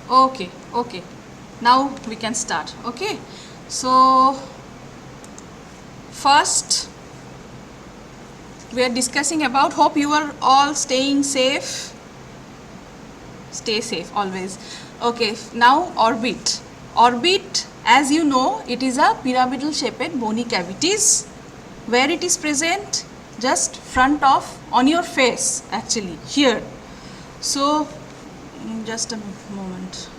Okay, okay. Now we can start. Okay. So first we are discussing about, hope you are all staying safe. Stay safe always. Okay, now orbit. Orbit, as you know, it is a pyramidal shaped bony cavities. Where it is present? Just front of, on your face actually, here. So just a moment.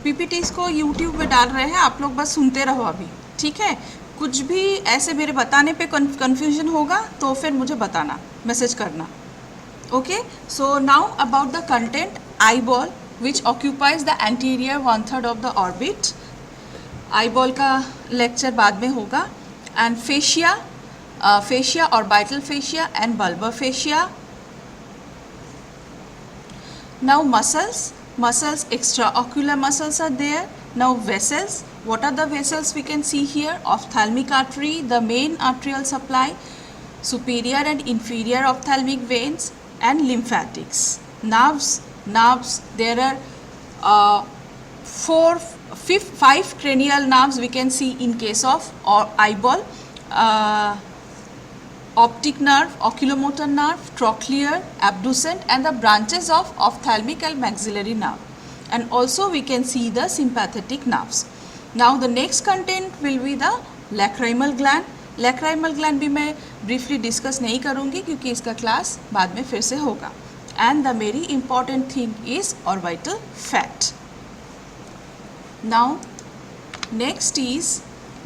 PPTs को YouTube पे डाल रहे हैं, आप लोग बस सुनते रहो अभी, ठीक है? कुछ भी ऐसे मेरे बताने पे कन्फ्यूजन होगा तो फिर मुझे बताना, मैसेज करना. Okay, so now about the content. Eye ball which occupies the anterior 1/3 of the orbit. Eye ball का लेक्चर बाद में होगा. And fascia, fascia orbital fascia and bulbar fascia. Now muscles, extraocular muscles are there. Now vessels, what are the vessels we can see here? Ophthalmic artery, the main arterial supply, superior and inferior ophthalmic veins, and lymphatics. Nerves, there are 5 cranial nerves we can see in case of eyeball. Optic nerve, oculomotor nerve, trochlear, abducent, and the branches of ophthalmic and maxillary nerve. And also we can see the sympathetic nerves. Now the next content will be the lacrimal gland. Lacrimal gland भी मैं briefly discuss नहीं करूँगी क्योंकि इसका class बाद में फिर से होगा. And the very important thing is orbital fat. Now next is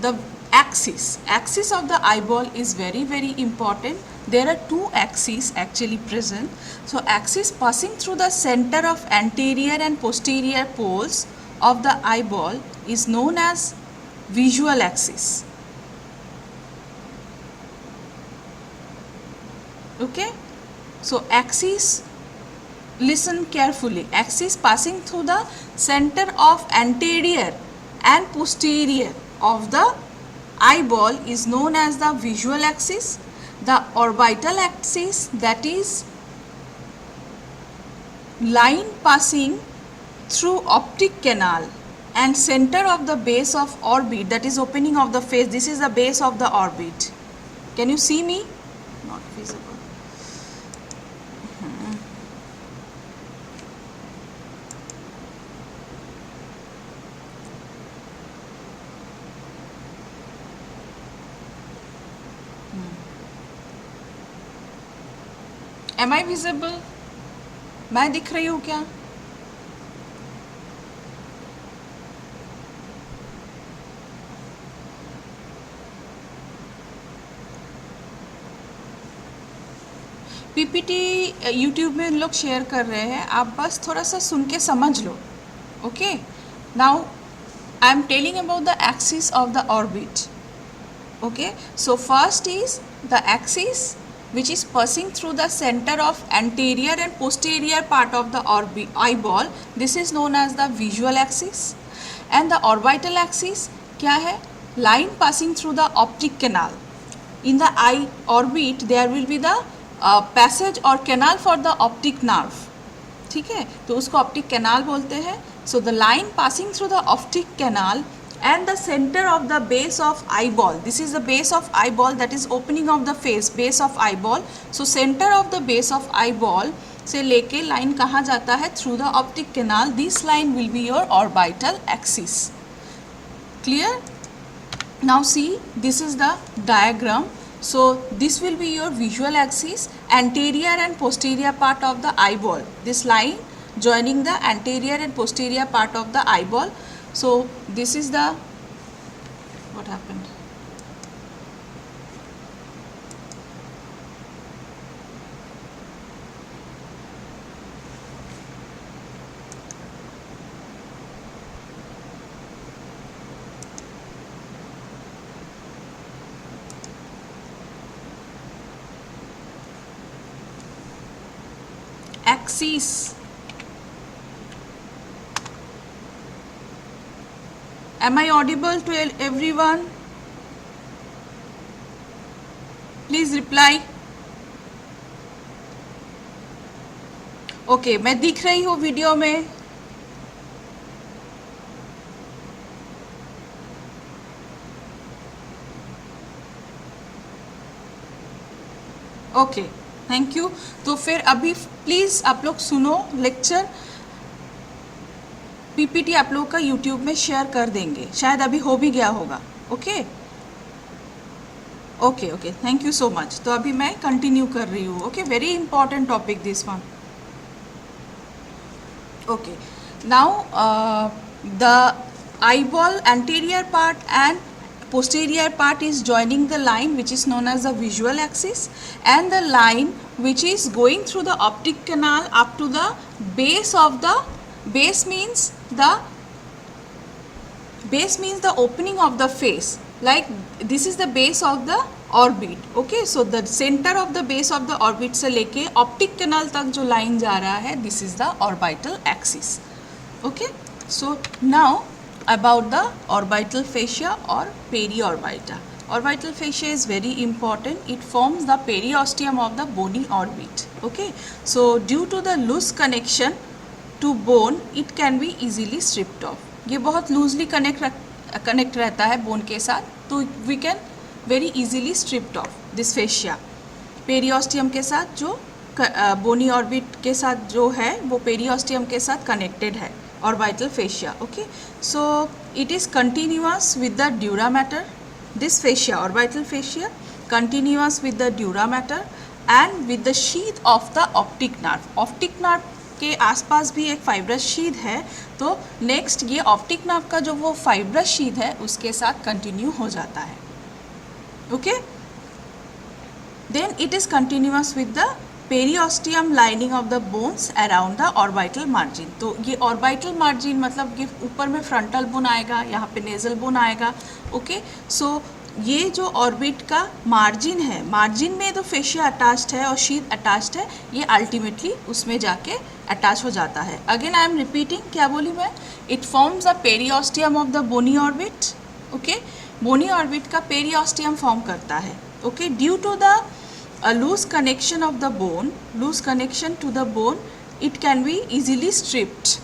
the axis of the eyeball is very important. There are 2 axes actually present. So axis passing through the center of anterior and posterior poles of the eyeball is known as visual axis. Okay, so axis, listen carefully, axis passing through the center of anterior and posterior of the eyeball is known as the visual axis. The orbital axis, that is line passing through optic canal and center of the base of orbit, that is opening of the face. This is the base of the orbit. Can you see me? Not visible. Am I visible? मैं दिख रही हूँ क्या? PPT YouTube में लोग share कर रहे हैं, आप बस थोड़ा सा सुन के समझ लो. Okay, now I am telling about the axis of the orbit. Okay, so first is the axis which is passing through the center of anterior and posterior part of the eyeball. This is known as the visual axis. And the orbital axis क्या है? Line passing through the optic canal. In the eye orbit there will be the passage or canal for the optic nerve. ठीक है, तो उसको optic canal बोलते हैं. So the line passing through the optic canal and the center of the base of eyeball, this is the base of eyeball, that is opening of the face, base of eyeball. So center of the base of eyeball से लेके line कहाँ जाता है? Through the optic canal. This line will be your orbital axis. Clear? Now see, this is the diagram. So this will be your visual axis, anterior and posterior part of the eyeball. This line joining the anterior and posterior part of the eyeball. So this is the, what happened? Axis. Am I audible to everyone? Please reply. Okay मैं दिख रही हूँ video में? Okay thank you. तो फिर अभी please आप लोग सुनो लेक्चर, पीपीटी आप लोग का यूट्यूब में शेयर कर देंगे, शायद अभी हो भी गया होगा। Okay okay okay thank you so much. तो अभी मैं कंटिन्यू कर रही हूँ। Okay very important topic this one. Okay now the eyeball anterior part and posterior part is joining the line which is known as the visual axis, and the line which is going through the optic canal up to the base of the base means the opening of the face, like this is the base of the orbit. Okay, so the center of the base of the orbit से लेके optic canal तक जो line जा रहा है, this is the orbital axis. Okay, so now about the orbital fascia or periorbita. Orbital fascia is very important. It forms the periosteum of the bony orbit. Okay, so due to the loose connection to bone, it can be easily stripped off. ये बहुत loosely connect रहता है bone के साथ, तो we can very easily stripped off this fascia. Periosteum के साथ जो बोनी ऑर्बिट के साथ जो है वो पेरियोस्टियम के साथ कनेक्टेड है orbital fascia. Okay, so it is continuous with the dura mater. This fascia, orbital fascia, continuous with the dura mater and with the sheath of the optic nerve. Optic nerve के आसपास भी एक fibrous sheath है, तो next ये optic nerve का जो वो फाइब्रस शीथ है उसके साथ कंटिन्यू हो जाता है. Okay, then it is continuous with the periosteum lining of the bones around the orbital margin. तो ये ऑर्बिटल मार्जिन मतलब कि ऊपर में फ्रंटल बोन आएगा, यहाँ पे नेजल बोन आएगा. ओके, सो ये जो ऑर्बिट का मार्जिन है, मार्जिन में तो फेशिया अटैच्ड है और शीथ अटैच्ड है, ये अल्टीमेटली उसमें जाके अटैच हो जाता है. अगेन आई एम रिपीटिंग, क्या बोली मैं? It forms the periosteum of the bony orbit. Okay, bony orbit का पेरियोस्टियम फॉर्म करता है. Okay, due to the a loose connection of the bone, loose connection to the bone, it can be easily stripped.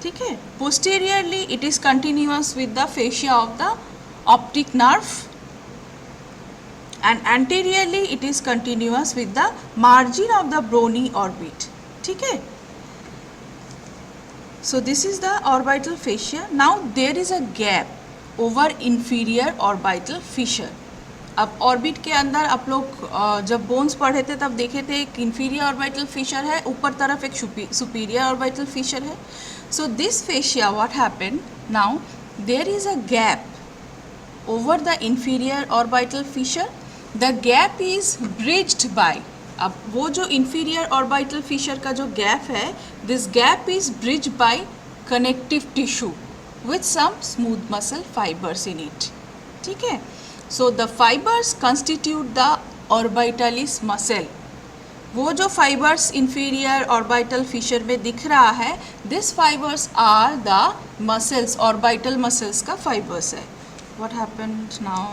ठीक है. Posteriorly it is continuous with the fascia of the optic nerve and anteriorly it is continuous with the margin of the bony orbit. ठीक है. So this is the orbital fascia. Now there is a gap over inferior orbital fissure. अब orbit के अंदर आप लोग जब bones पढ़े थे तब देखे थे एक इंफीरियर ऑर्बिटल फिशर है, ऊपर तरफ एक सुपीरियर ऑर्बिटल फिशर है. So this fascia what happened now, there is a gap over the inferior orbital fissure. The gap is bridged by, अब वो जो इंफीरियर ऑर्बिटल फिशर का जो गैप है, this gap is bridged by connective tissue with some smooth muscle fibres in it. ठीक है. So the fibers constitute the orbitalis muscle. वो जो fibers inferior orbital fissure में दिख रहा है, this fibers are the muscles, orbital muscles का fibers है. What happened now?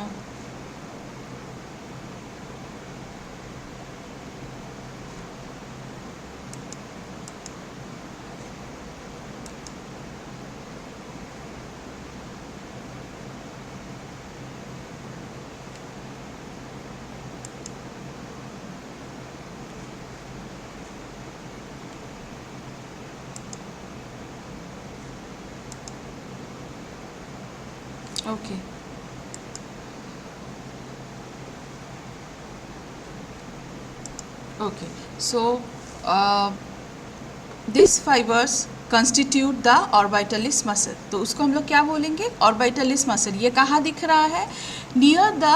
Okay. Okay. So these fibers constitute the orbitalis muscle. तो उसको हम लोग क्या बोलेंगे? Orbitalis muscle. ये कहाँ दिख रहा है? Near the,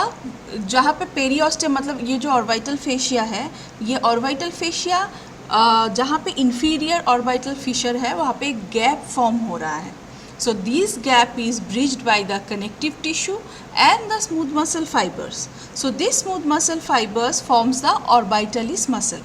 जहाँ पे पेरियोस्टियम मतलब ये जो ऑर्बिटल फेशिया है, ये ऑर्बिटल फेशिया जहाँ पे इंफीरियर ऑर्बिटल फिशर है वहाँ पे एक गैप फॉर्म हो रहा है. So this gap is bridged by the connective tissue and the smooth muscle fibers. So this smooth muscle fibers forms the orbitalis muscle.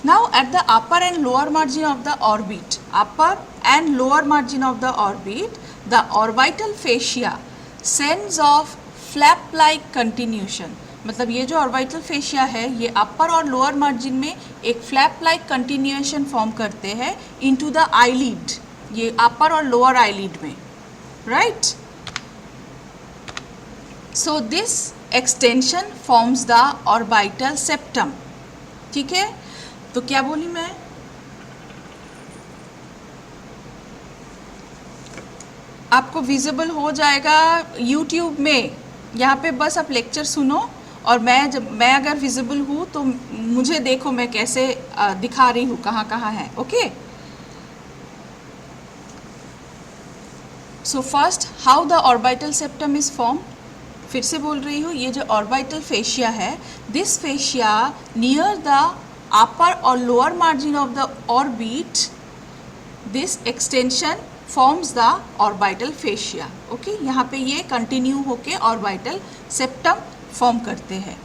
Now at the upper and lower margin of the orbit, upper and lower margin of the orbit, the orbital fascia sends off flap-like continuation. मतलब ये जो orbital fascia है ये अपर और lower margin में एक flap like continuation form करते हैं इनटू द आईलिड, ये अपर और लोअर आईलिड में, right. So this extension forms the orbital septum, ठीक है। तो क्या बोली मैं, आपको विजिबल हो जाएगा यूट्यूब में, यहाँ पे बस आप लेक्चर सुनो और मैं अगर विजिबल हूँ तो मुझे देखो मैं कैसे दिखा रही हूँ, कहाँ कहाँ है, okay. So first how the orbital septum is form, फिर से बोल रही हूँ, ये जो ऑर्बिटल फेशिया है, this fascia near the upper और lower margin of the orbit, this extension forms the orbital fascia, okay. यहाँ पे ये कंटिन्यू होके ऑर्बिटल सेप्टम फॉर्म करते हैं।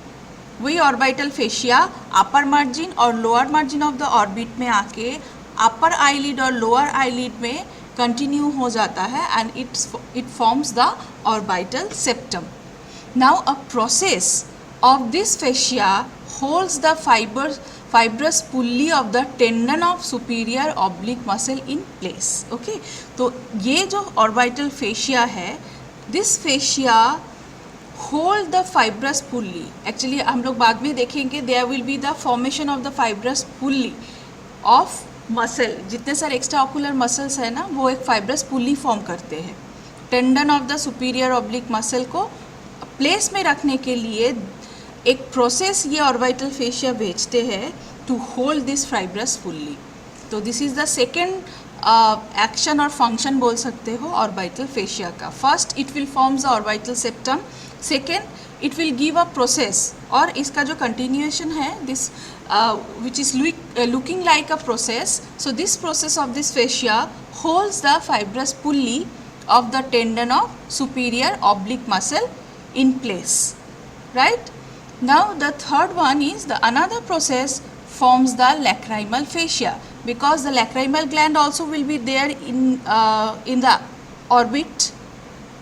वही ऑर्बिटल फेशिया अपर मार्जिन और lower margin of the orbit में आके अपर आईलिड और लोअर आईलिड में कंटिन्यू हो जाता है and it forms the orbital septum. Now a process of this fascia holds the fibrous pulley of the tendon of superior oblique muscle in place, okay। तो ये जो orbital fascia है, this fascia hold the fibrous pulley, actually हम लोग बाद में देखेंगे, there will be the formation of the fibrous pulley of muscle, जितने सारे एक्स्ट्रा ऑकुलर मसल्स है ना वो एक fibrous pulley फॉर्म करते हैं tendon of the superior oblique muscle को प्लेस में रखने के लिए एक प्रोसेस ये ऑर्बिटल फेशिया भेजते हैं to hold this fibrous pulley. तो this is the second action और फंक्शन बोल सकते हो ऑर्बिटल फेशिया का। First it will forms the orbital septum, second it will give a process, और इसका जो कंटिन्यूएशन है this which is looking like a process, so this process of this fascia holds the fibrous pulley of the tendon of superior oblique muscle in place, right? Now the third one is the another process forms the lacrimal fascia, because the lacrimal gland also will be there in the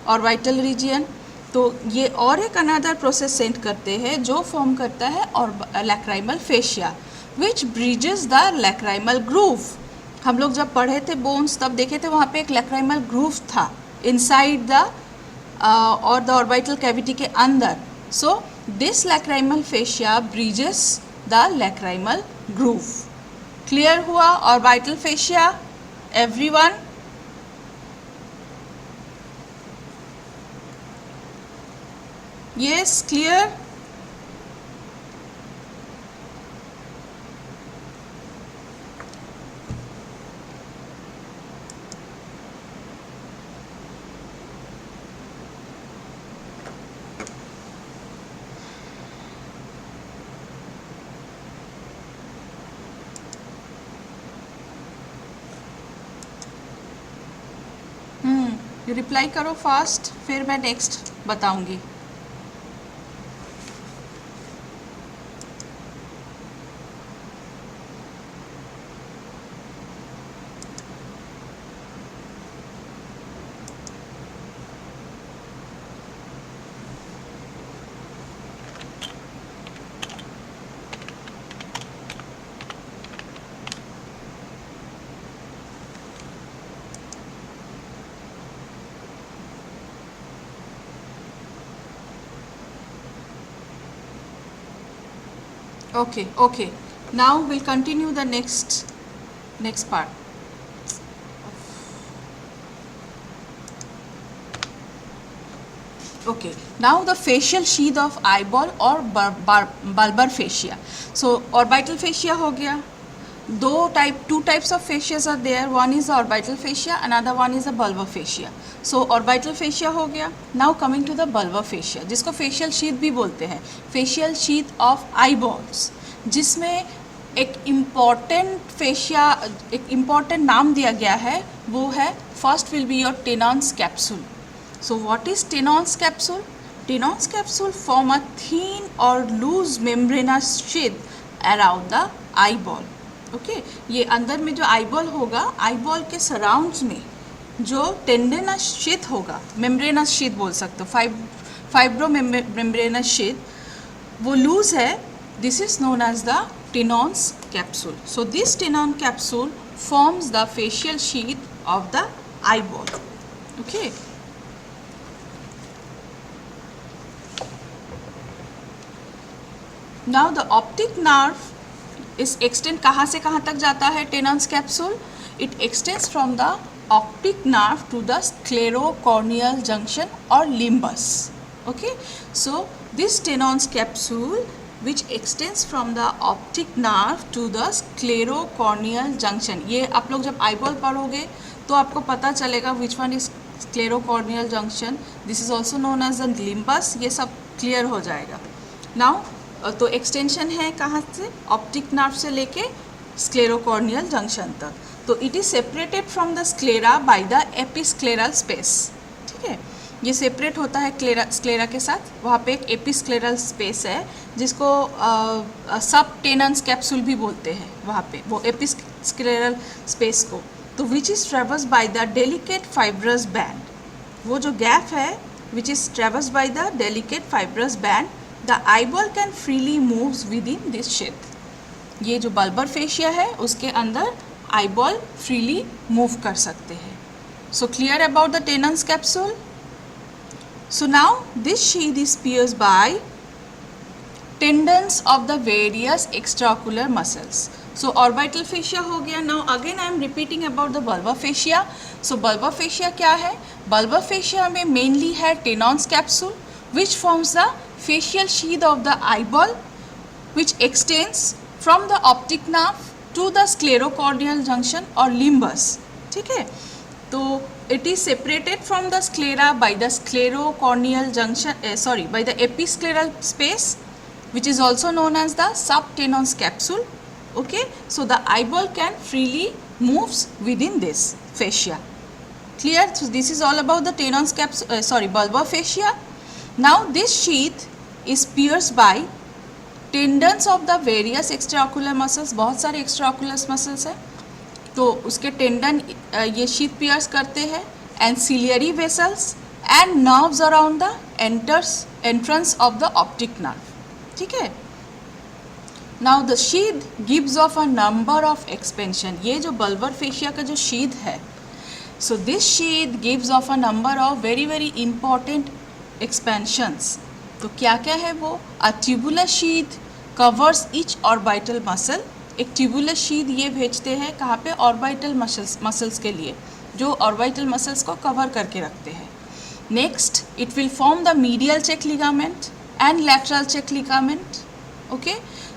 orbital region। तो ये और एक another process send करते हैं जो form करता है और lacrimal fascia which bridges the lacrimal groove। हम लोग जब पढ़े थे बोन्स तब देखे थे वहाँ पे एक लैक्राइमल ग्रूव था इनसाइड द और द ऑर्बिटल कैविटी के अंदर। So this lacrimal fascia bridges the lacrimal groove. Clear हुआ orbital fascia everyone? Yes, clear? Reply करो फास्ट, फिर मैं नेक्स्ट बताऊंगी। Okay, now we'll continue the next part. Okay, now the facial sheath of eyeball or bulbar fascia. So orbital fascia हो गया, two types of fascias are there, one is the orbital fascia, another one is the bulbar fascia. So orbital fascia हो गया। Now coming to the bulbar fascia, जिसको facial sheath भी बोलते हैं, facial sheath of eyeballs, जिसमें एक important नाम दिया गया है, वो है first will be your Tenon's capsule. So what is Tenon's capsule? Tenon's capsule form a thin or loose membranous sheath around the eyeball. Okay, ये अंदर में जो eyeball होगा, eyeball के सराउंड्स में जो टेंडेनस शीथ होगा, मेम्ब्रेनस शीथ बोल सकते हो, फाइब्रो मेम्ब्रेनस शीथ, वो लूज है, this is known as the Tenon's capsule. So this Tenon capsule forms the facial sheath of the eyeball. Okay. Now the optic nerve is extend कहाँ से कहाँ तक जाता है टेनॉन्स capsule? It extends from the optic nerve to the sclerocorneal junction or limbus. Okay. So this टेनॉन्स capsule which extends from the optic nerve to the sclerocorneal junction. ये आप लोग जब eyeball पढ़ोगे तो आपको पता चलेगा which one is sclerocorneal junction. This is also known as the limbus. ये सब clear हो जाएगा. Now तो extension है कहाँ से? optic nerve से लेके sclerocorneal junction तक. तो it is separated from the sclera by the episcleral space. ठीक है, ये सेपरेट होता है स्क्लेरा के साथ. वहाँ पे एक एपिस्क्लेरल स्पेस है जिसको सब टेनॉन्स कैप्सूल भी बोलते हैं. वहाँ पे वो एपिस्क्लेरल स्पेस को, तो which is ट्रेवर्स by the delicate fibrous band. वो जो गैप है which is ट्रेवर्स by the delicate fibrous band, the eyeball can freely moves with in this shape. ये जो बल्बर फेशिया है उसके अंदर आईबॉल फ्रीली मूव कर सकते हैं. So clear about the Tenon's capsule. So now this sheath is pierced by tendons of the various extraocular muscles. So orbital fascia हो गया. Now again I am repeating about the bulbar fascia. So bulbar fascia क्या है? Bulbar fascia में mainly है टेनॉन्स capsule which forms the facial sheath of the eyeball which extends from the optic nerve to the sclerocorneal junction or limbus. ठीक है, तो it is separated from the sclera by the sclerocorneal junction, by the episcleral space which is also known as the subtenons capsule. Okay, so the eyeball can freely moves within this fascia. Clear? So this is all about the tenons capsule, bulbar fascia. Now this sheath is pierced by tendons of the various extraocular muscles. बहुत सारे extraocular muscles है तो उसके tendon ये sheath piers करते हैं. Ancillary vessels and nerves around the entrance of the optic nerve. ठीक है. Now the sheath gives of a number of expansion. ये जो बल्बर फेशिया का जो शीथ है, so this sheath gives of a number of very very important expansions. तो क्या क्या है वो? अ tubular sheath covers each orbital muscle. एक ट्यूबुलर शीथ ये भेजते हैं कहाँ पे? ऑर्बिटल मसल्स के लिए, जो ऑर्बिटल मसल्स को कवर करके रखते हैं. Next it will form the medial check ligament and lateral check ligament. Okay,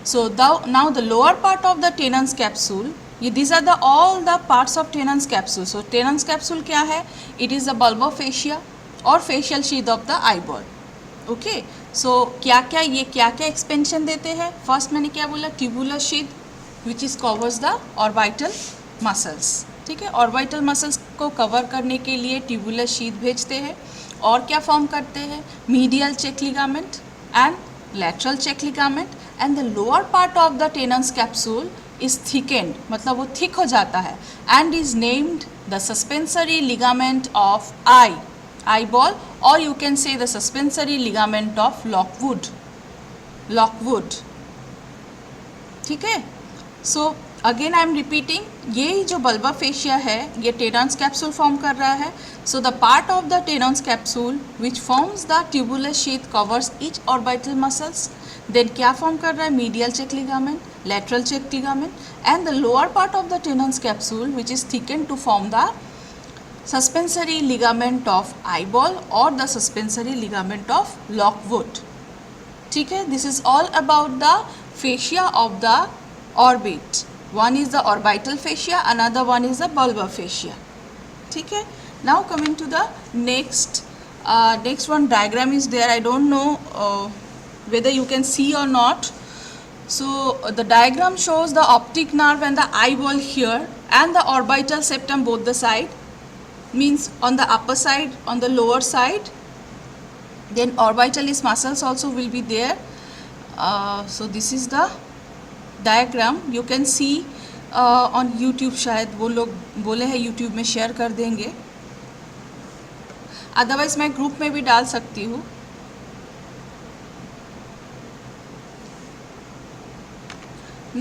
so now the lower part of the Tenon's capsule, ये these are the all the parts of Tenon's capsule. So Tenon's capsule क्या है? It is the bulbar fascia और facial sheath of the eyeball. Okay, so क्या क्या expansion देते हैं? First मैंने क्या बोला? Tubular sheath which is covers the orbital muscles. ठीक है, ऑर्बिटल मसल्स को कवर करने के लिए ट्यूबुलर शीथ भेजते हैं. और क्या फॉर्म करते हैं? Medial check ligament and lateral check ligament. And the lower part of the Tenon's capsule is thickened, मतलब वो थिक हो जाता है, and is named the suspensory ligament of eyeball, और you can say the suspensory ligament of Lockwood. ठीक है. So again I am repeating, ये जो बल्बर फेशिया है ये टेनॉन्स कैप्सूल फॉर्म कर रहा है. So the part of the Tenon's capsule which forms the tubular sheath covers each orbital muscles. Then क्या फॉर्म कर रहा है? Medial check ligament, lateral check ligament, and the lower part of the Tenon's capsule which is thicken to form the suspensory ligament of eyeball और the suspensory ligament of Lockwood. ठीक है, this is all about the fascia of the orbit. One is the orbital fascia, another one is the bulbar fascia. ठीक है. Now coming to the next one diagram is there. I don't know whether you can see or not. So the diagram shows the optic nerve and the eyeball here and the orbital septum both the side, means on the upper side, on the lower side. Then orbitalis muscles also will be there. So this is the diagram you can see on YouTube. शायद वो लोग बोले हैं YouTube में share कर देंगे, otherwise मैं group में भी डाल सकती हूँ.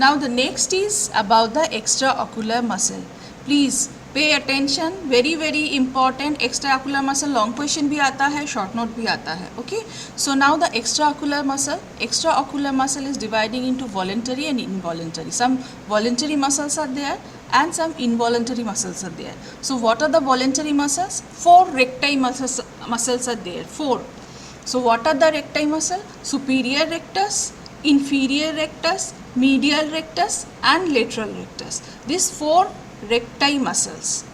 Now the next is about the extraocular muscle. Please pay attention, very very important. Extraocular muscle long question भी आता है, short note भी आता है. Okay, so now the extraocular muscle is dividing into voluntary and involuntary. Some voluntary muscles are there and some involuntary muscles are there. So what are the voluntary muscles? 4 recti muscles are there. 4. So what are the recti muscle? Superior rectus, inferior rectus, medial rectus and lateral rectus. These 4 recti muscles.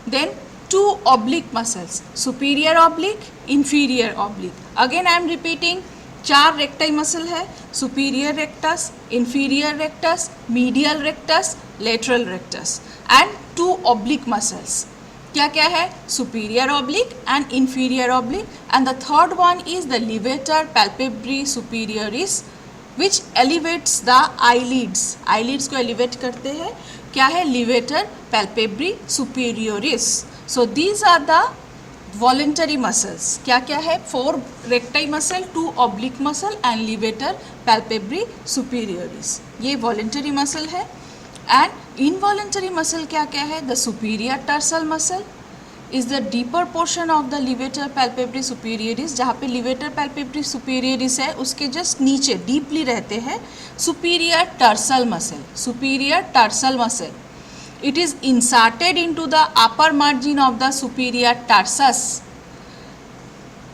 Then 2 oblique muscles, superior oblique, inferior oblique. Again I am repeating, 4 recti muscle है, superior rectus, inferior rectus, medial rectus, lateral rectus and 2 oblique muscles. क्या क्या है? Superior oblique and inferior oblique, and the third one is the levator palpebrae superioris which elevates the eyelids. Eyelids को elevate करते हैं. क्या है? Levator palpebrae superioris. So these are the voluntary muscles. क्या क्या है? 4 recti muscle, 2 oblique muscle and levator palpebrae superioris. ये voluntary muscle है. And involuntary muscle क्या क्या है? The superior tarsal muscle is the deeper portion of the levator palpebrae superioris. जहाँ पे levator palpebrae superioris है उसके just नीचे deeply रहते हैं superior tarsal muscle. Superior tarsal muscle. It is inserted into the upper margin of the superior tarsus.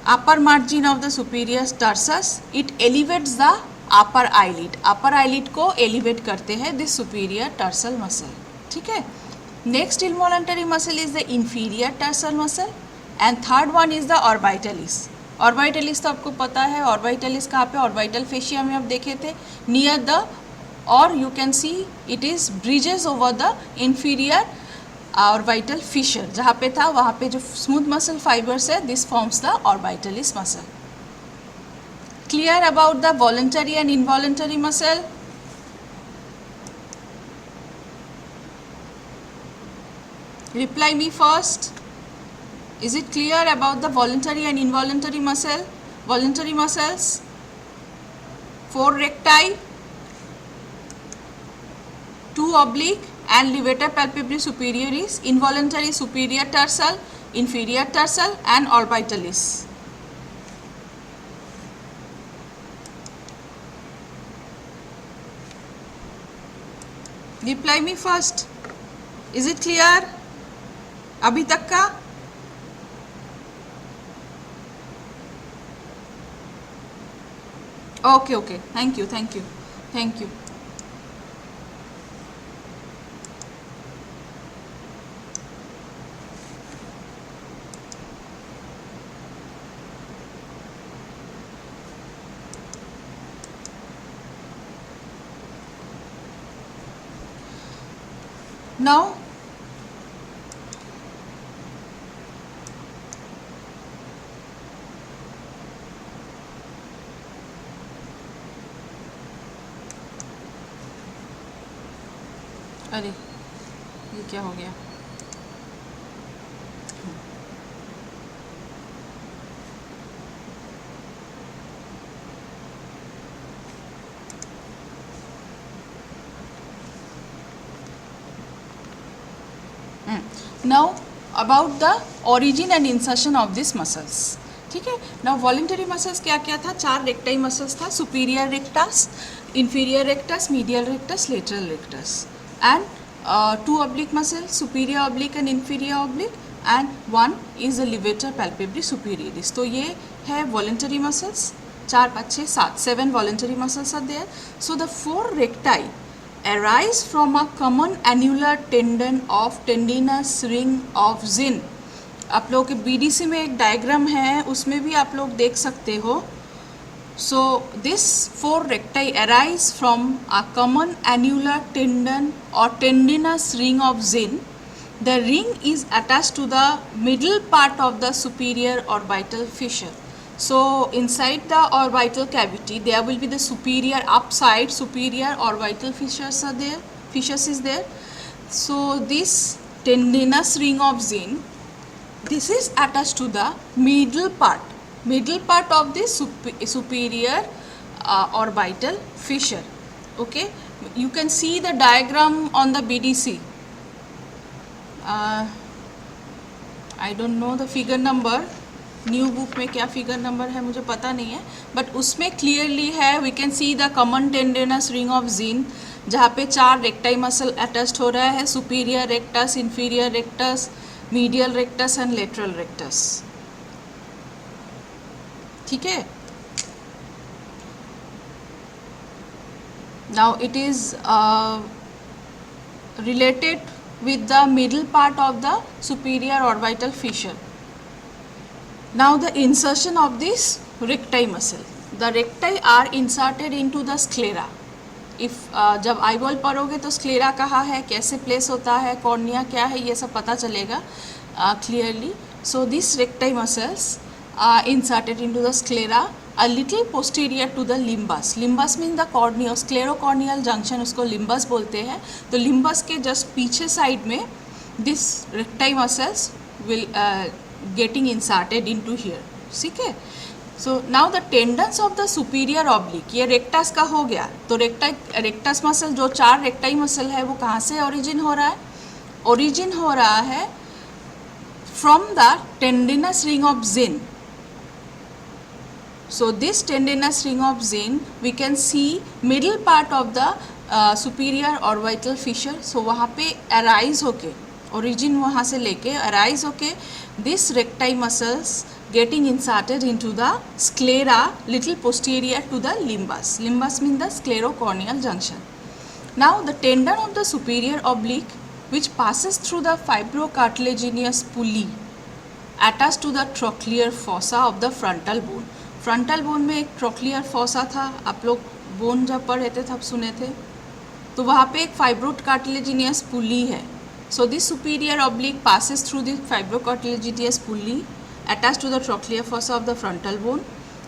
Upper margin of the superior tarsus. It elevates the upper eyelid. Upper eyelid को elevate करते हैं this superior tarsal muscle. ठीक है. Next involuntary muscle is the inferior tarsal muscle and third one is the orbitalis. Orbitalis तो आपको पता है. Orbitalis कहाँ पे? orbital fascia में आप देखे थे. Near the, or you can see it is bridges over the inferior orbital fissure. जहाँ पे था वहाँ पे जो smooth muscle fibers है, this forms the orbitalis muscle. Clear about the voluntary and involuntary muscle? Reply me first. Is it clear about the voluntary and involuntary muscle? Voluntary muscles, 4 recti, 2 oblique and levator palpebrae superioris. Involuntary, superior tarsal, inferior tarsal and orbitalis. Reply me first. Is it clear? अभी तक का? Okay, okay. Thank you, thank you, thank you. Now अरे ये क्या हो गया? Now about the origin and insertion of these muscles. ठीक है. Now voluntary muscles क्या क्या था? 4 recti muscles था. Superior rectus, inferior rectus, medial rectus, lateral rectus and 2 oblique muscles, superior oblique and inferior oblique and 1 is the levator palpebrae superioris. तो ये है voluntary muscles. 4, 5, 6, 7, 7 voluntary muscles are there. So the 4 recti arise from a common annular tendon of tendinous ring of Zinn. आप लोगों के BDC में एक diagram है, उसमें भी आप लोग देख सकते हो. So this 4 recti arise from a common annular tendon or tendinous ring of Zinn. The ring is attached to the middle part of the superior orbital fissure. So inside the orbital cavity there will be the superior upside superior orbital fissures are there. Fissures is there. So this tendinous ring of Zinn, this is attached to the middle part of the superior orbital fissure. Okay. You can see the diagram on the BDC. I don't know the figure number. New book में क्या figure number है मुझे पता नहीं है, but उसमें clearly है. We can see the common tendinous ring of Zinn, जहाँ पे 4 रेक्टाई मसल अटैच्ड हो रहा है. Superior rectus, inferior rectus, medial rectus and lateral rectus. ठीक है. Now it is related with the middle part of the superior orbital fissure. Now the insertion of this recti muscle. The recti are inserted into the sclera. If जब eyeball पढ़ोगे तो sclera कहाँ है, कैसे place होता है, cornea क्या है, ये सब पता चलेगा clearly. So these recti muscles are inserted into the sclera a little posterior to the limbus. Limbus means the cornea, sclerocorneal junction, उसको limbus बोलते हैं. तो limbus के just पीछे side में this recti muscles will getting inserted into here. ठीक है. So now the tendons of the superior oblique, ये rectus का हो गया. तो rectus muscle जो 4 recti muscle है वो कहाँ से origin हो रहा है? Origin हो रहा है from the tendinous ring of Zinn. So this tendinous ring of Zinn, we can see middle part of the superior orbital fissure. So वहाँ पे arise होके, origin वहाँ से लेके arise होके, this recti muscles getting inserted into the sclera little posterior to the limbus. Limbus means the sclerocorneal junction. Now the tendon of the superior oblique, which passes through the fibrocartilaginous pulley attached to the trochlear fossa of the frontal bone. Frontal bone में एक trochlear fossa था, आप लोग bone जब पढ़े थे तब सुने थे. तो वहाँ पे एक फाइब्रोट कार्टिलेजिनियस पुली है. So this superior oblique passes through this fibrocartilaginous pulley attach to the trochlear fossa of the frontal bone.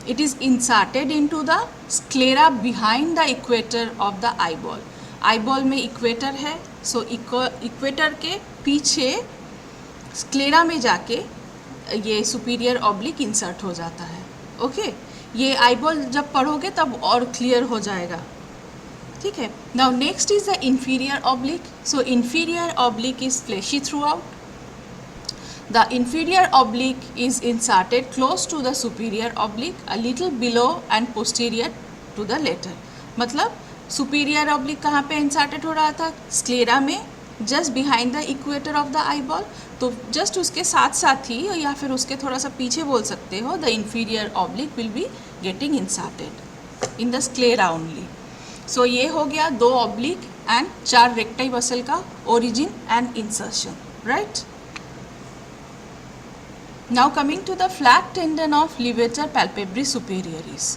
It is inserted into the sclera behind the equator of the eyeball. Eyeball में equator है. So equator के पीछे sclera में जाके ये superior oblique insert हो जाता है. ओके ये आईबॉल जब पढ़ोगे तब और क्लियर हो जाएगा. ठीक है. Now next is the inferior oblique. So inferior oblique is fleshy throughout. The inferior oblique is inserted close to the superior oblique a little below and posterior to the latter. मतलब superior oblique कहाँ पे inserted हो रहा था? Sclera में, just behind the equator of the eyeball. तो just उसके साथ साथ ही या फिर उसके थोड़ा सा पीछे बोल सकते हो, the inferior oblique will be getting inserted in the sclera only. So ये हो गया 2 ऑब्लिक एंड 4 रेक्टाई मसल का origin and insertion. Right. Now coming to the flat tendon of levator palpebrae superioris.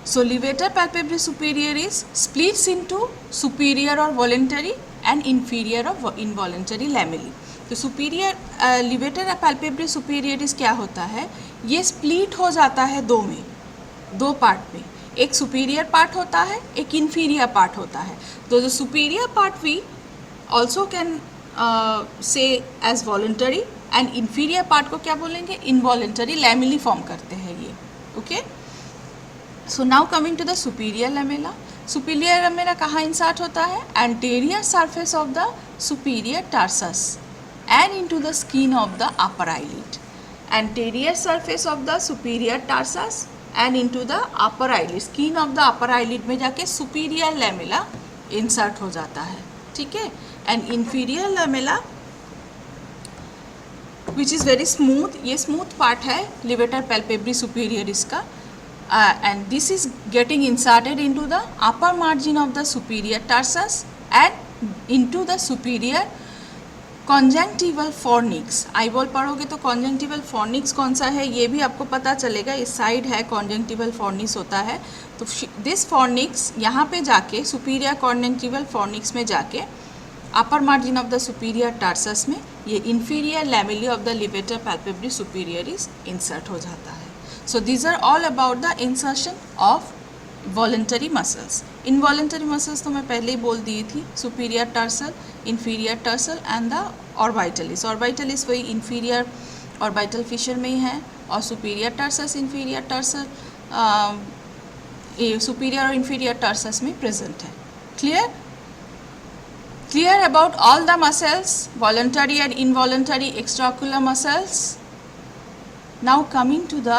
So levator palpebrae superioris splits into superior or voluntary and inferior or involuntary lamellae. तो superior levator palpebrae superioris क्या होता है? ये split हो जाता है 2 में, 2 part में. एक सुपीरियर पार्ट होता है, एक इन्फीरियर पार्ट होता है. तो जो superior part we also can say as voluntary and inferior part को क्या बोलेंगे? इनवॉलंटरी लैमेली फॉर्म करते हैं ये. Okay. So now coming to the superior lamella. Superior lamella कहाँ इंसर्ट होता है? Anterior surface of the superior tarsus and into the skin of the upper eyelid. Anterior surface of the superior tarsus and into the upper eyelid. Skin of the upper eyelid में जाके superior lamella insert हो जाता है. ठीक है. And inferior lamella which is very smooth, ये smooth part है levator palpebrae superioris का. And this is getting inserted into the upper margin of the superior tarsus and into the superior conjunctival fornix. Eyeball पढ़ोगे तो कॉन्जेंक्टिवल fornix कौन सा है ये भी आपको पता चलेगा. इस साइड है कॉन्जेंक्टिवल फॉर्निक्स होता है. तो दिस फॉर्निक्स यहाँ पे जाके सुपीरियर कॉन्जेंक्टिवल फॉर्निक्स में जाके upper margin of the superior tarsus में ये inferior lamellae of the levator palpebrae superioris insert हो जाता है. So these are all about the insertion of voluntary muscles. Involuntary muscles तो मैं पहले ही बोल दी थी. Superior tarsal, inferior tarsal and the orbitalis. Orbitalis वही इंफीरियर ऑर्बिटल फिशर में ही है और superior tarsus, inferior tarsal superior और इंफीरियर टर्सस में प्रेजेंट है. Clear. Clear about all the muscles, voluntary and involuntary extraocular muscles. Now coming to the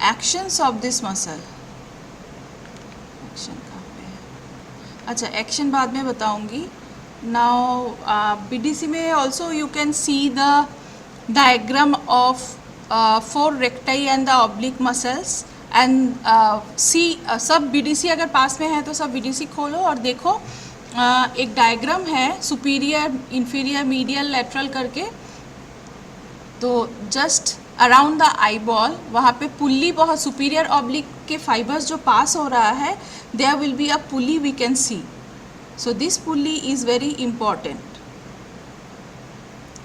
actions of this muscle. Action कहाँ पे है? अच्छा, एक्शन बाद में बताऊंगी. Now BDC में also you can see the diagram of four recti and the oblique muscles and see सब BDC अगर पास में है तो सब BDC खोलो और देखो. एक डायग्राम है सुपीरियर, इंफीरियर, मीडियल, लेटरल करके. तो just around the eye ball वहाँ पे पुल्ली बहुत सुपीरियर ऑब्लिक के फाइबर्स जो पास हो रहा है, there will be a pulley we can see. So this pulley is very important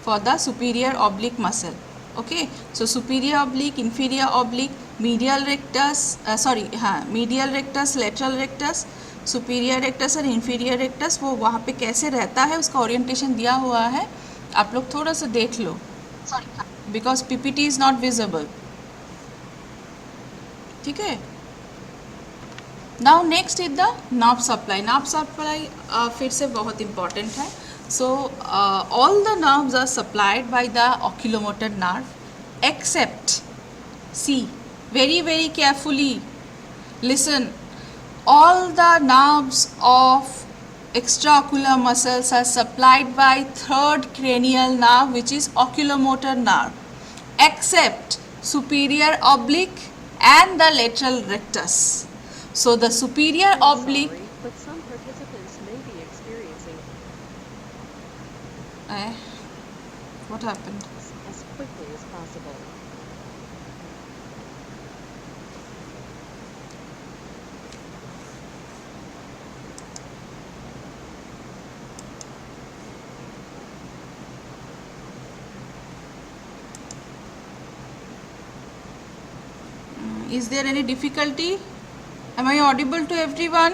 for the superior oblique muscle. Okay, so superior oblique, inferior oblique, medial rectus, medial rectus, lateral rectus, superior rectus और inferior rectus, वो वहाँ पे कैसे रहता है उसका orientation दिया हुआ है. आप लोग थोड़ा सा देख लो because PPT is not visible. ठीक है. Now next is the nerve supply. Nerve supply फिर से बहुत important है. So all the nerves are supplied by the oculomotor nerve except, see very carefully, listen, all the nerves of extraocular muscles are supplied by third cranial nerve which is oculomotor nerve except superior oblique and the lateral rectus. So the superior oblique, but some participants may be experiencing what happened? as quickly as possible. Is there any difficulty? Am I audible to everyone?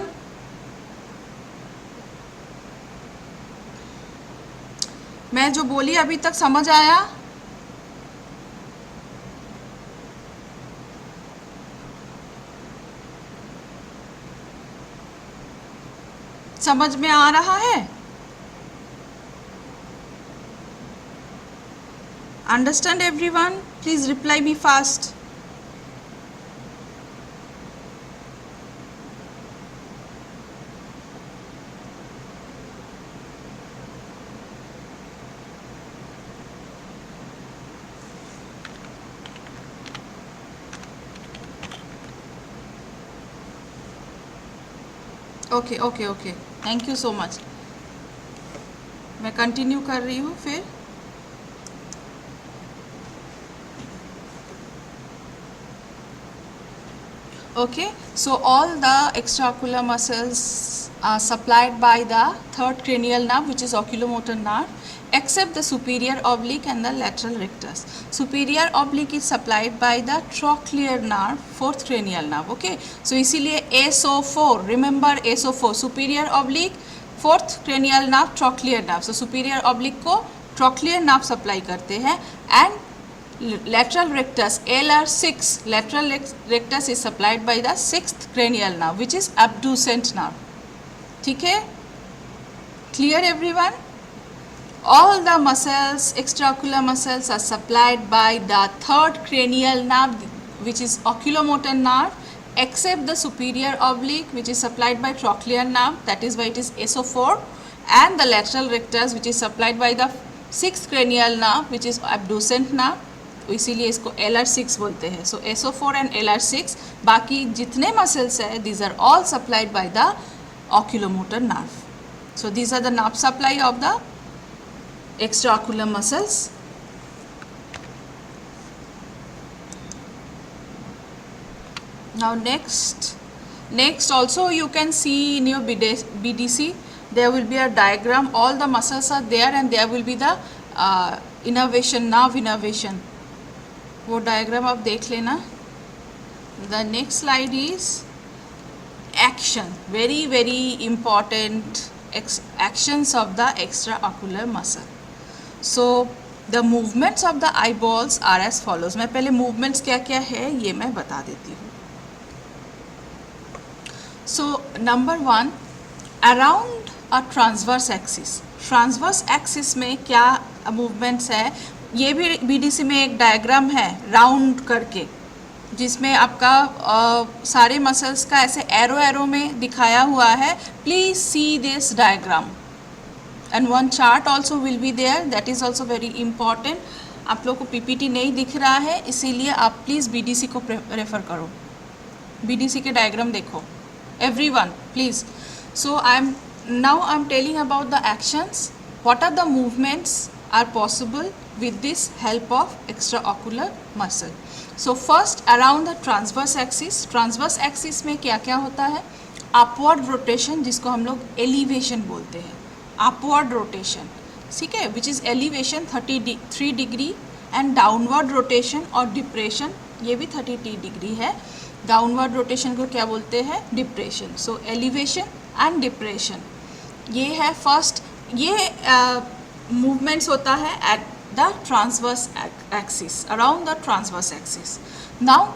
मैं जो बोली अभी तक समझ आया? समझ में आ रहा है? Understand everyone? Please reply me fast. Okay, thank you so much. मैं कंटिन्यू कर रही हूँ फिर. Okay, so all the extraocular muscles are supplied by the third cranial nerve which is oculomotor nerve except the superior oblique and the lateral rectus. Superior oblique is supplied by the trochlear nerve, fourth cranial nerve. Okay, so इसीलिए SO4, remember SO4, superior oblique, fourth cranial nerve, trochlear nerve. So superior oblique को trochlear nerve supply करते हैं and lateral rectus LR6, lateral rectus is supplied by the sixth cranial nerve which is abducent nerve. ठीक है? Clear everyone? All the muscles, extraocular muscles are supplied by the third cranial nerve which is oculomotor nerve except the superior oblique which is supplied by trochlear nerve, that is why it is SO4, and the lateral rectus which is supplied by the sixth cranial nerve which is abducent nerve. इसीलिए इसको LR6 बोलते हैं. सो SO4 and LR6, बाकी जितने muscles है these are all supplied by the oculomotor nerve. So these are the nerve supply of the extraocular muscles. Now next also you can see in your BDC there will be a diagram. All the muscles are there and there will be the innervation, nerve innervation. वो diagram आप देख लेना. The next slide is action. Very important actions of the extra ocular muscle. So the movements of the eye balls are as follows. मैं पहले movements क्या क्या है ये मैं बता देती हूँ. So number 1, around a transverse axis, transverse axis में क्या मूवमेंट्स है, ये भी बीडीसी में एक डायग्राम है राउंड करके, जिसमें आपका सारे मसल्स का ऐसे एरो एरो में दिखाया हुआ है. Please see this diagram and one chart also will be there, that is also very important. आप लोग को पीपीटी नहीं दिख रहा है, इसीलिए आप प्लीज़ बीडीसी को रेफ़र करो, बीडीसी के डायग्राम देखो everyone please. So now I'm telling about the actions, what are the movements are possible with this help of extraocular muscle. So first around the transverse axis, transverse axis में क्या क्या होता है, upward rotation जिसको हम लोग elevation बोलते हैं, upward rotation, ठीक है, which is elevation 33 degree, and downward rotation और depression ये भी 33 डिग्री है. डाउनवर्ड रोटेशन को क्या बोलते हैं, depression. So elevation and depression ये है फर्स्ट, ये मूवमेंट्स होता है at the transverse axis, around the transverse axis. Now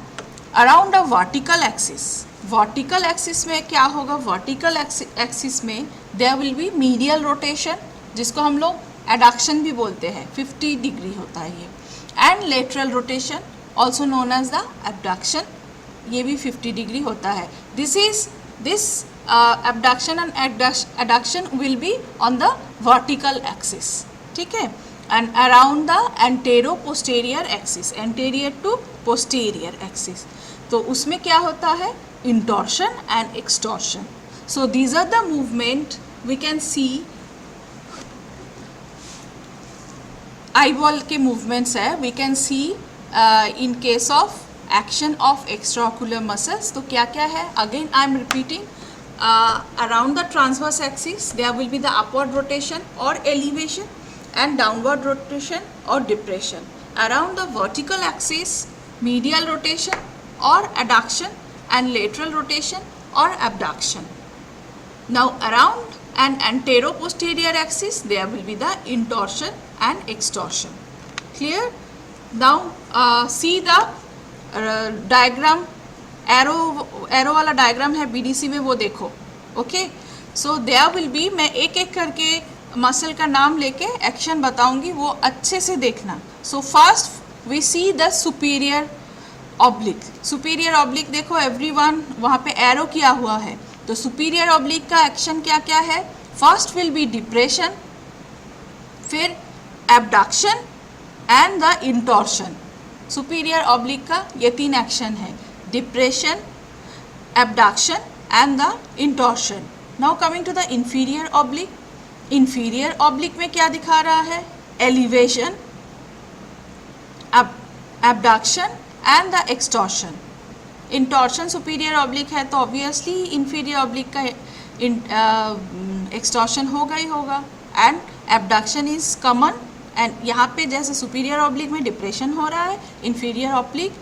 around the vertical axis, vertical axis में क्या होगा, वर्टिकल एक्सिस में there will be medial rotation जिसको हम लोग एडक्शन भी बोलते हैं, 50 डिग्री होता है ये, and lateral rotation also known as the abduction, ये भी 50 डिग्री होता है. This abduction and adduction will be on the vertical axis, ठीक है, and around the anterior posterior axis, anterior to posterior axis. तो उसमें क्या होता है, intorsion and extorsion. So these are the movement we can see, eyeball के movements है, we can see in case of action of extraocular muscles. तो क्या क्या है, again I am repeating, around the transverse axis there will be the upward rotation or elevation and downward rotation or depression. Around the vertical axis medial rotation or adduction and lateral rotation or abduction. Now around an antero-posterior axis there will be the intorsion and extorsion. Clear? Now see the diagram, arrow वाला diagram है BDC में, वो देखो. Okay, so there will be, मैं एक एक करके muscle का नाम लेके एक्शन बताऊंगी, वो अच्छे से देखना. So first we see the superior oblique. Superior oblique देखो एवरीवन, वहाँ पे एरो किया हुआ है. तो सुपीरियर ऑब्लिक का एक्शन क्या क्या है, फर्स्ट विल बी डिप्रेशन, फिर abduction and the intorsion. Superior oblique का ये 3 एक्शन है, depression, abduction and the intorsion. Now coming to the inferior oblique. Inferior oblique में क्या दिखा रहा है, elevation, abduction and the extorsion. Intorsion superior oblique है तो ऑब्वियसली इंफीरियर ऑब्लिक का एक्सटॉर्शन होगा ही होगा, and abduction is common. And यहाँ पे जैसे सुपीरियर ऑब्लिक में डिप्रेशन हो रहा है, इंफीरियर ऑब्लिक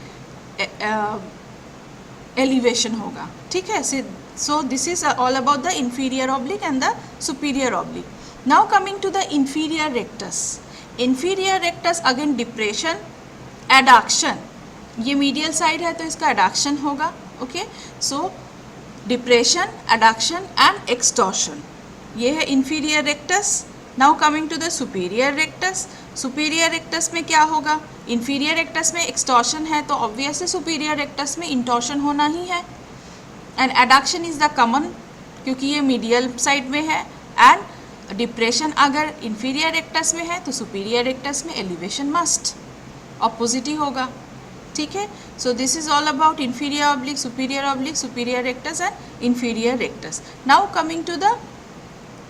एलिवेशन होगा, ठीक है. So this is all about the inferior oblique and the superior oblique. Now coming to the inferior rectus. Inferior rectus again depression, adduction, ये मीडियल साइड है तो इसका एडक्शन होगा. Okay, so depression, adduction and extorsion, ये है inferior rectus. Now coming to the superior rectus. Superior rectus में क्या होगा, इंफीरियर रेक्टस में एक्सटॉर्शन है तो ऑब्वियसली सुपीरियर रेक्टस में इंटॉर्शन होना ही है, and adduction is the common क्योंकि ये मीडियल साइड में है, एंड डिप्रेशन अगर इंफीरियर रेक्टस में है तो सुपीरियर रेक्टस में एलिवेशन मस्ट ऑपोजिट ही होगा, ठीक है. So this is all about inferior oblique, superior rectus and inferior rectus. Now coming to the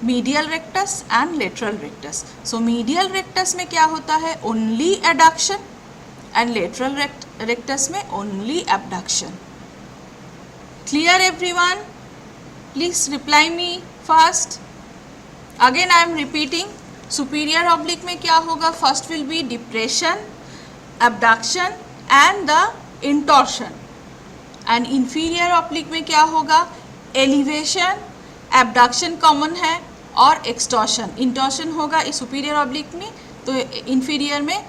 medial rectus and lateral rectus. So medial rectus में क्या होता है, only adduction, and lateral rectus में only abduction. Clear everyone? Please reply me fast. Again I am repeating, superior oblique में क्या होगा, first will be depression, abduction and the intorsion, and inferior oblique में क्या होगा, एलिवेशन, एबडक्शन कॉमन है और extortion. इंटॉर्शन होगा इस सुपीरियर ऑब्लिक में तो इंफीरियर में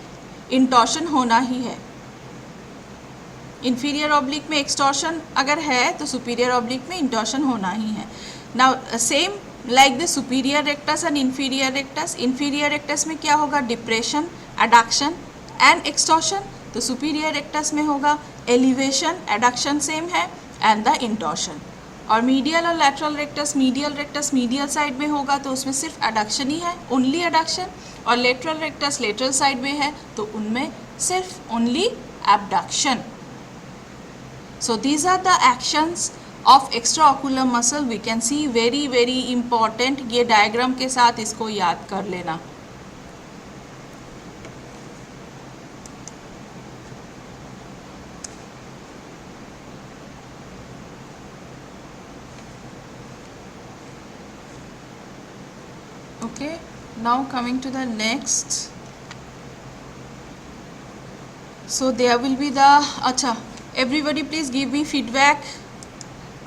इंटॉर्शन होना ही है. इंफीरियर ऑब्लिक में एक्सटॉर्शन अगर है तो सुपीरियर ऑब्लिक में इंटॉर्शन होना ही है. Now same like the superior rectus and inferior rectus. Inferior rectus में क्या होगा? Depression, adduction and extortion. तो सुपीरियर रेक्टस में होगा एलिवेशन, एडक्शन सेम है, एंड द इंटॉर्शन. और मीडियल और lateral rectus, medial rectus medial side में होगा तो उसमें सिर्फ एडक्शन ही है, ओनली एडक्शन. और लेटरल रेक्टस लेटरल साइड में है तो उनमें सिर्फ only abduction. So these are the actions of extraocular muscle. We can see very important. ये डायग्राम के साथ इसको याद कर लेना. Okay, now coming to the next. So there will be the, अच्छा, everybody please give me feedback.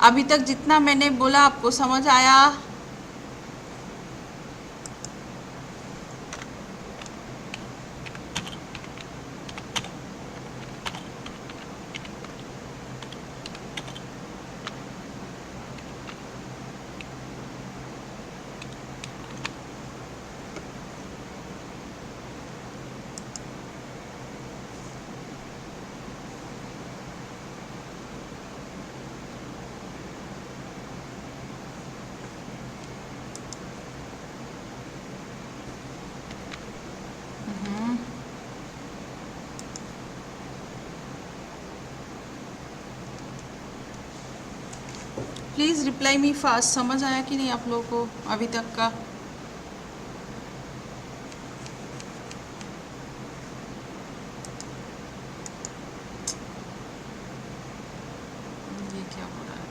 अभी तक जितना मैंने बोला आपको समझ आया? Please reply me fast. समझ आया कि नहीं आप लोगों को अभी तक का? ये क्या हो रहा है?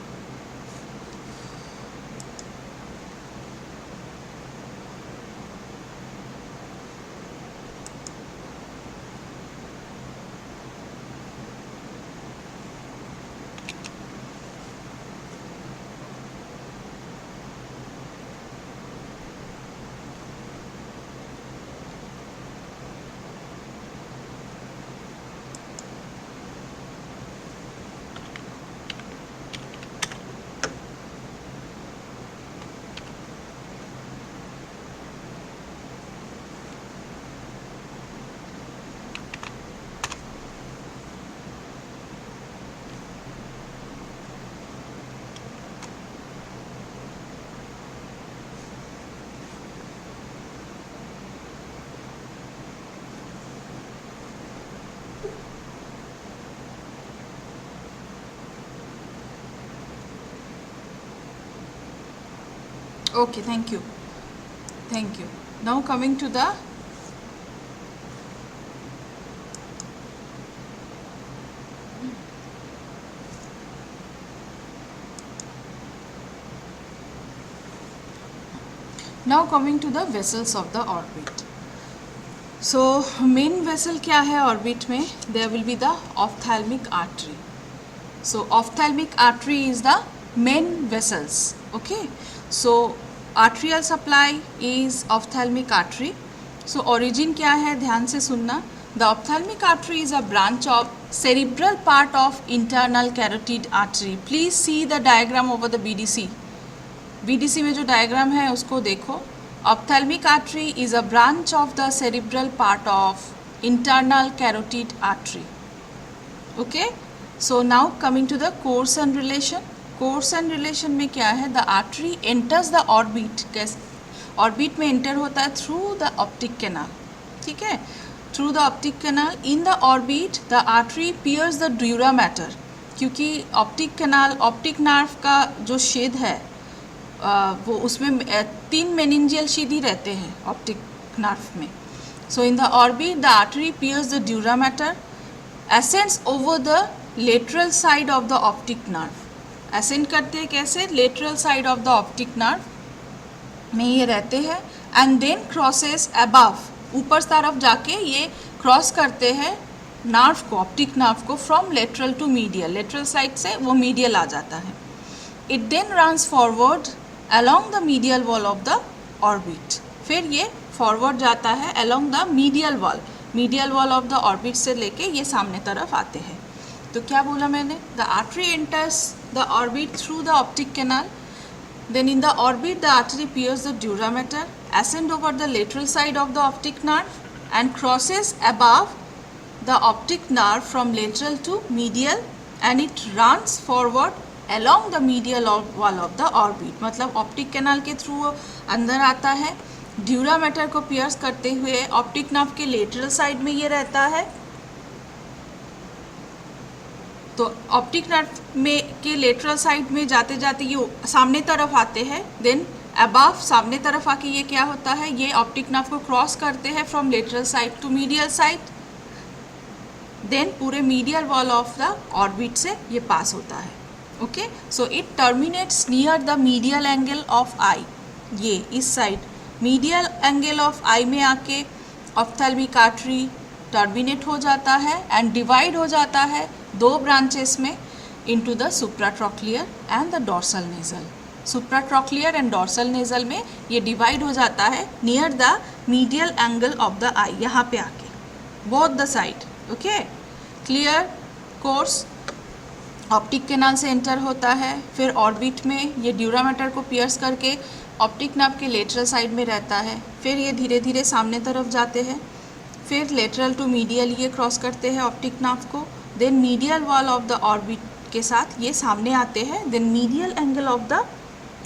Okay, thank you. Now coming to the vessels of the orbit. So main vessel क्या है orbit में? There will be the ophthalmic artery. So ophthalmic artery is the main vessels. Okay. So arterial supply is ophthalmic artery. So origin क्या है? ध्यान से सुनना. The ophthalmic artery is a branch of cerebral part of internal carotid artery. Please see the diagram over the BDC. BDC में जो diagram है उसको देखो. Ophthalmic artery is a branch of the cerebral part of internal carotid artery. Okay. So now coming to the course and relation. Course and relation में क्या है? The artery enters the orbit. कैसे orbit में enter होता है? Through the optic canal. ठीक है, through the optic canal. In the orbit the artery piers the dura mater. क्योंकि ऑप्टिक कैनाल, ऑप्टिक नर्व का जो शेद है वो उसमें 3 मेनिंजियल शेद ही रहते हैं ऑप्टिक नर्व में. So in the orbit the artery piers the dura mater, ascends over the lateral side of the optic nerve. Ascend करते हैं कैसे? Lateral side of the optic nerve में ये रहते हैं. एंड देन क्रॉसेस अबव, ऊपर तरफ जाके ये क्रॉस करते हैं नर्व को, ऑप्टिक नर्व को, from lateral to medial. Lateral side से वो मीडियल आ जाता है. It then runs forward along the medial wall of the orbit. फिर ये फॉरवर्ड जाता है along the medial wall. Medial wall of the orbit से लेके ये सामने तरफ आते हैं. तो क्या बोला मैंने? The artery enters the orbit through the optic canal. Then in the orbit, the artery pierces the dura mater, ascends over the lateral side of the optic nerve and crosses above the optic nerve from lateral to medial, and it runs forward along the medial wall of the orbit. मतलब optic canal के through अंदर आता है, dura mater को piers करते हुए optic nerve के lateral side में ये रहता है. तो ऑप्टिक नर्व में के लेटरल साइड में जाते जाते ये सामने तरफ आते हैं. देन अबव सामने तरफ आके ये क्या होता है, ये ऑप्टिक नर्व को क्रॉस करते हैं from lateral side to medial side. Then पूरे medial wall of the orbit से ये पास होता है. Okay, so it terminates near the medial angle of eye. ये इस side medial angle of eye में आके ऑप्थेल्मिक आर्टरी टर्मिनेट हो जाता है एंड डिवाइड हो जाता है दो ब्रांचेस में into the supratrochlear and the dorsal nasal. Supratrochlear and dorsal nasal में ये डिवाइड हो जाता है near the medial angle of the eye, यहाँ पे आके both the side. Okay, clear. Course optic canal से एंटर होता है, फिर ऑर्बिट में ये ड्यूरा मैटर को पियर्स करके ऑप्टिक नर्व के लेटरल साइड में रहता है. फिर ये धीरे धीरे सामने तरफ जाते हैं, फिर लेटरल टू मीडियल ये क्रॉस करते हैं ऑप्टिक नर्व को. Then medial wall of the orbit के साथ ये सामने आते हैं. Then medial angle of the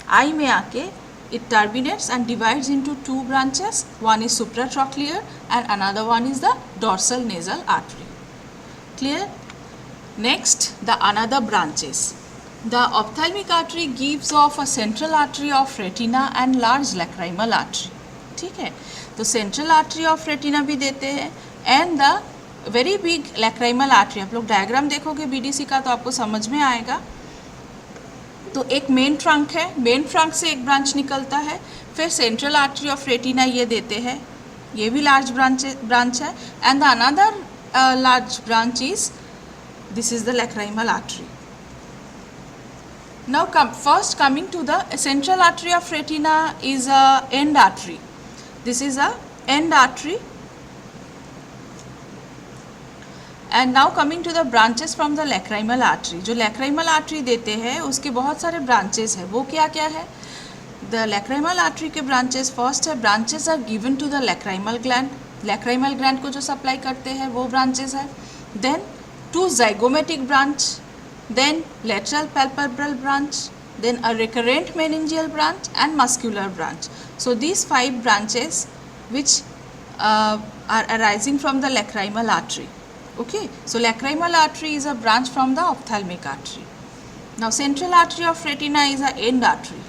eye में आके it terminates and divides into two branches. One is supratrochlear and another one is the dorsal nasal artery. Clear? Next, the another branches. The ophthalmic artery gives off a central artery of retina and large lacrimal artery. ठीक है, तो central artery of retina भी देते हैं and the very big lacrimal artery. आप लोग diagram देखोगे BDC का तो आपको समझ में आएगा. तो एक मेन ट्रंक है, मेन ट्रंक से एक ब्रांच निकलता है, फिर सेंट्रल आर्टरी ऑफ रेटिना ये देते हैं, ये भी लार्ज ब्रांच है. And the another large branch is this is the lacrimal artery. Now first coming to the central artery of retina is a end artery. This is a end artery. And now coming to the branches from the lacrimal artery. जो lacrimal artery देते हैं उसके बहुत सारे branches हैं. वो क्या क्या है? द लैक्राइमल आर्टरी के ब्रांचेस, फर्स्ट है branches are given to the lacrimal gland. Lacrimal gland को जो सप्लाई करते हैं वो ब्रांचेस है. Then two zygomatic branch, then lateral palpebral branch, then a recurrent meningeal branch and muscular branch. So these 5 branches which are arising from the lacrimal artery. Okay, so lacrimal artery is a branch from the ophthalmic artery. Now central artery of retina is a end artery.